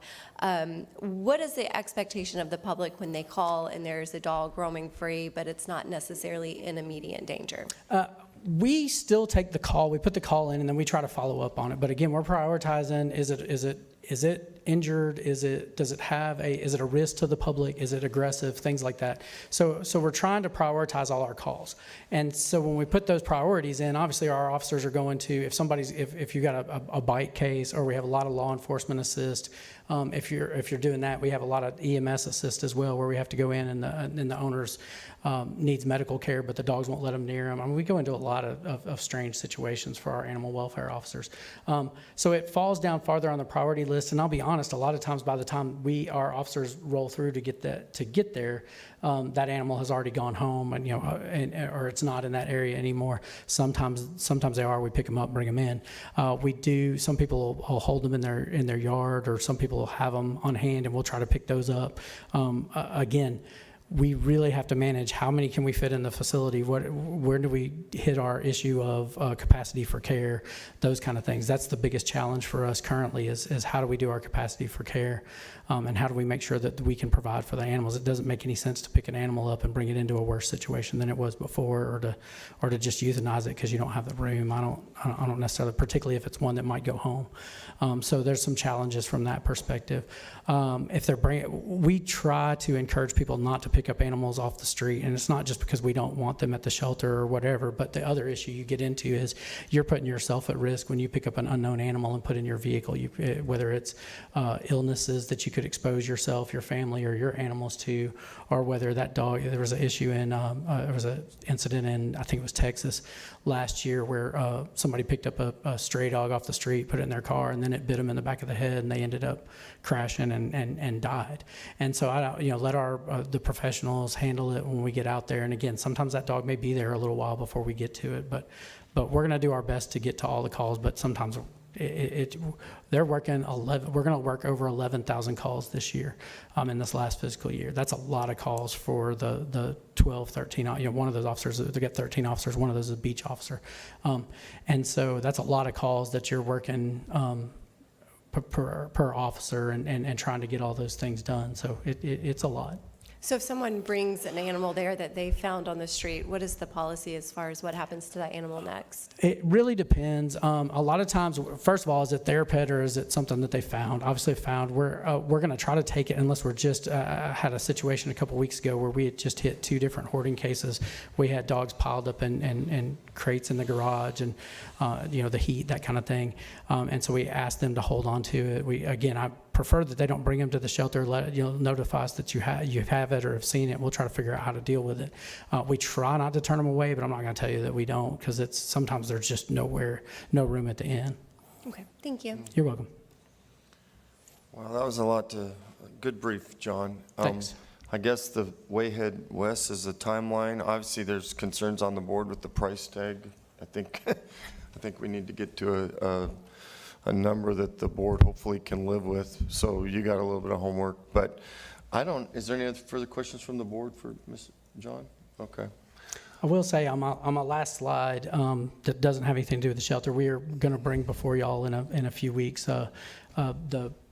What is the expectation of the public when they call and there's a dog roaming free, but it's not necessarily in immediate danger? We still take the call. We put the call in, and then we try to follow up on it. But again, we're prioritizing, is it injured? Does it have is it a risk to the public? Is it aggressive? Things like that. So we're trying to prioritize all our calls. And so when we put those priorities in, obviously our officers are going to, if you got a bite case, or we have a lot of law enforcement assist, if you're doing that, we have a lot of EMS assist as well, where we have to go in and the owner's needs medical care, but the dogs won't let them near them. I mean, we go into a lot of strange situations for our animal welfare officers. So it falls down farther on the priority list. And I'll be honest, a lot of times by the time our officers roll through to get there, that animal has already gone home, and or it's not in that area anymore. Sometimes they are. We pick them up, bring them in. Some people will hold them in their yard, or some people will have them on hand, and we'll try to pick those up. Again, we really have to manage how many can we fit in the facility, where do we hit our issue of capacity for care, those kind of things. That's the biggest challenge for us currently is how do we do our capacity for care, and how do we make sure that we can provide for the animals. It doesn't make any sense to pick an animal up and bring it into a worse situation than it was before, or to just euthanize it because you don't have the room. I don't necessarily, particularly if it's one that might go home. So there's some challenges from that perspective. We try to encourage people not to pick up animals off the street, and it's not just because we don't want them at the shelter or whatever, but the other issue you get into is you're putting yourself at risk when you pick up an unknown animal and put in your vehicle, whether it's illnesses that you could expose yourself, your family, or your animals to, or whether that dog, there was an issue there was an incident in, I think it was Texas last year, where somebody picked up a stray dog off the street, put it in their car, and then it bit them in the back of the head, and they ended up crashing and died. And so let the professionals handle it when we get out there. And again, sometimes that dog may be there a little while before we get to it, but we're going to do our best to get to all the calls. But sometimes they're working we're going to work over 11,000 calls this year, in this last fiscal year. That's a lot of calls for the 12, 13, one of those officers, they get 13 officers, one of those is a beach officer. And so that's a lot of calls that you're working, per officer and trying to get all those things done. So it's a lot. So if someone brings an animal there that they found on the street, what is the policy as far as what happens to that animal next? It really depends. A lot of times, first of all, is it their pet or is it something that they found? Obviously found. We're going to try to take it unless we're just had a situation a couple weeks ago where we had just hit 2 different hoarding cases. We had dogs piled up in crates in the garage, and the heat, that kind of thing. And so we asked them to hold on to it. I prefer that they don't bring them to the shelter. Notify us that you have it or have seen it. We'll try to figure out how to deal with it. We try not to turn them away, but I'm not going to tell you that we don't, because sometimes there's just no room at the inn. Okay, thank you. You're welcome. Well, that was a good brief, John. Thanks. I guess the way ahead west is a timeline. Obviously, there's concerns on the board with the price tag. I think we need to get to a number that the board hopefully can live with. So you got a little bit of homework, but is there any other further questions from the board for Ms. John? Okay. I will say on my last slide, that doesn't have anything to do with the shelter, we are going to bring before y'all in a few weeks the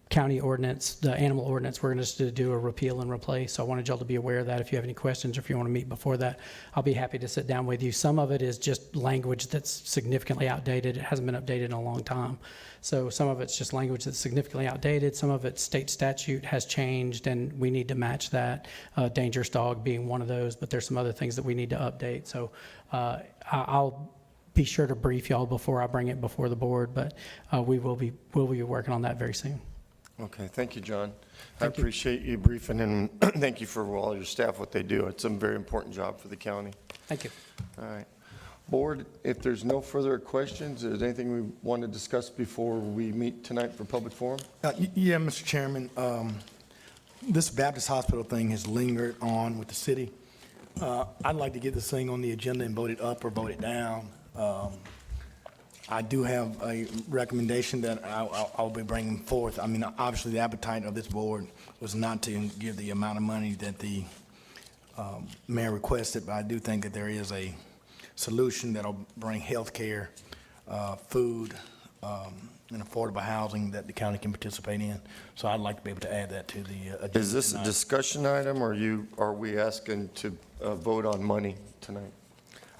county ordinance, the animal ordinance. We're going to do a repeal and replace. So I wanted y'all to be aware of that. If you have any questions or if you want to meet before that, I'll be happy to sit down with you. Some of it is just language that's significantly outdated. It hasn't been updated in a long time. So some of it's just language that's significantly outdated. Some of it's state statute has changed, and we need to match that. Dangerous dog being one of those, but there's some other things that we need to update. So I'll be sure to brief y'all before I bring it before the board, but we'll be working on that very soon. Okay, thank you, John. I appreciate you briefing, and thank you for all your staff, what they do. It's a very important job for the county. Thank you. All right. Board, if there's no further questions, is there anything we want to discuss before we meet tonight for public forum? Yeah, Mr. Chairman. this Baptist Hospital thing has lingered on with the city. I'd like to get this thing on the agenda and vote it up or vote it down. I do have a recommendation that I'll be bringing forth. I mean, obviously, the appetite of this board was not to give the amount of money that the mayor requested, but I do think that there is a solution that'll bring health care, food, and affordable housing that the county can participate in. So I'd like to be able to add that to the agenda. Is this a tonight. discussion item, or are we asking to vote on money tonight?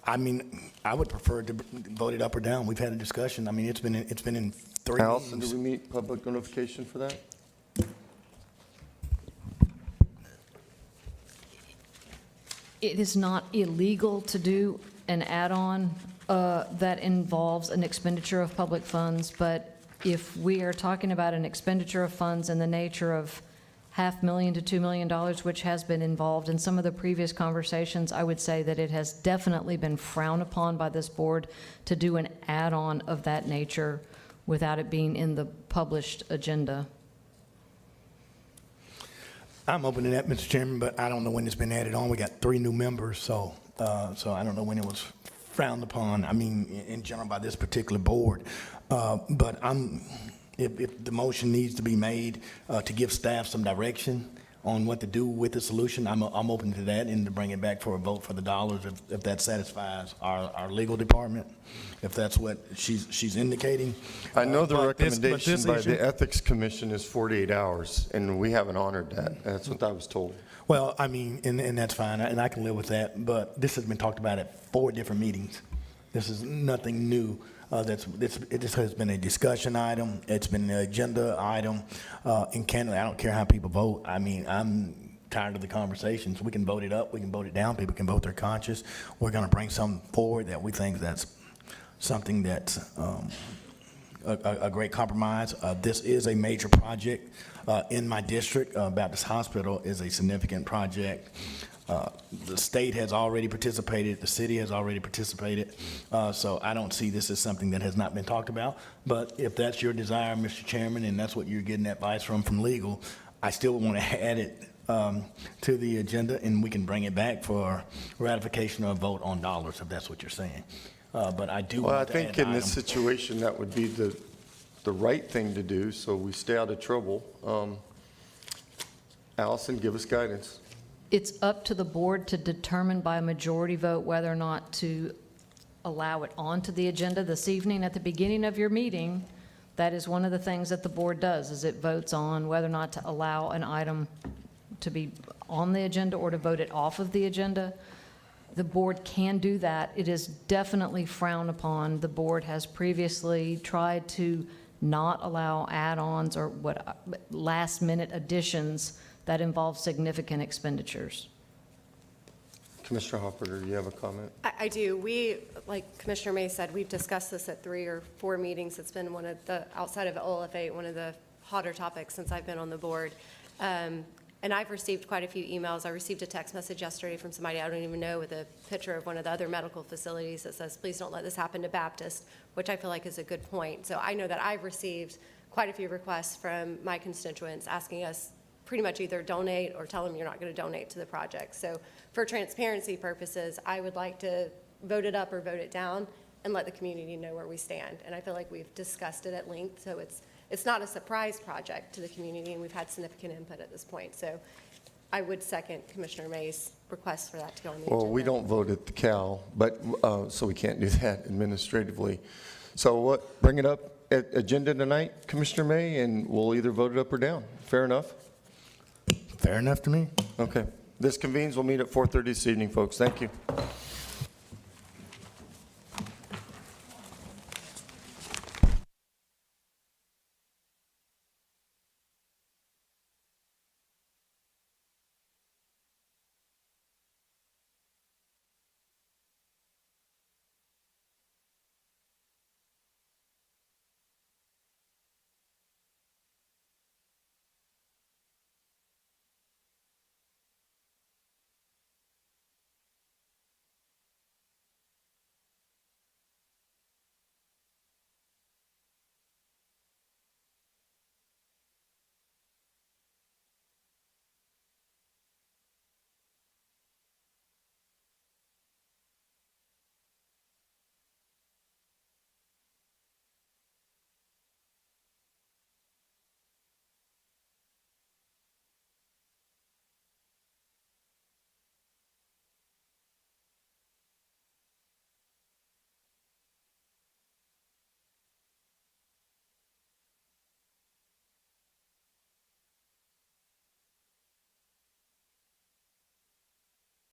I mean, I would prefer to vote it up or down. We've had a discussion. I mean, it's been in 3 Allison, do meetings. we meet public notification for that? It is not illegal to do an add-on that involves an expenditure of public funds, but if we are talking about an expenditure of funds in the nature of $500,000 to $2 million, which has been involved in some of the previous conversations, I would say that it has definitely been frowned upon by this board to do an add-on of that nature without it being in the published agenda. I'm open to that, Mr. Chairman, but I don't know when it's been added on. We got 3 new members, so I don't know when it was frowned upon, I mean, in general by this particular board. But if the motion needs to be made to give staff some direction on what to do with the solution, I'm open to that and to bring it back for a vote for the dollars if that satisfies our legal department, if that's what she's indicating. I know the But this recommendation by issue- the Ethics Commission is 48 hours, and we haven't honored that. That's what I was told. Well, I mean, and that's fine, and I can live with that, but this has been talked about at 4 different meetings. This is nothing new. It just has been a discussion item. It's been an agenda item. And candidly, I don't care how people vote. I mean, I'm tired of the conversations. We can vote it up, we can vote it down. People can vote their conscience. We're going to bring something forward that we think that's something that's a great compromise. This is a major project in my district. Baptist Hospital is a significant project. The state has already participated, the city has already participated, so I don't see this as something that has not been talked about. But if that's your desire, Mr. Chairman, and that's what you're getting advice from legal, I still want to add it to the agenda, and we can bring it back for ratification or a vote on dollars, if that's what you're saying. But I do Well, I want to add think the in this item. situation, that would be the right thing to do, so we stay out of trouble. Allison, give us guidance. It's up to the board to determine by a majority vote whether or not to allow it onto the agenda this evening. At the beginning of your meeting, that is one of the things that the board does, is it votes on whether or not to allow an item to be on the agenda or to vote it off of the agenda. The board can do that. It is definitely frowned upon. The board has previously tried to not allow add-ons or last-minute additions that involve significant expenditures. Commissioner Hopper, do you have a comment? I do. We, like Commissioner May said, we've discussed this at 3 or 4 meetings. It's been one of the, outside of OLF8, one of the hotter topics since I've been on the board. And I've received quite a few emails. I received a text message yesterday from somebody I don't even know with a picture of one of the other medical facilities that says, please don't let this happen to Baptist, which I feel like is a good point. So I know that I've received quite a few requests from my constituents asking us pretty much either donate or tell them you're not going to donate to the project. So for transparency purposes, I would like to vote it up or vote it down and let the community know where we stand. And I feel like we've discussed it at length, so it's not a surprise project to the community, and we've had significant input at this point. So I would second Commissioner May's request for that to go on the agenda. Well, we don't vote at the Cal, but, so we can't do that administratively. So what, bring it up at agenda tonight, Commissioner May, and we'll either vote it up or down. Fair enough? Fair enough to me. Okay. This convenes. We'll meet at 4:30 this evening, folks. Thank you.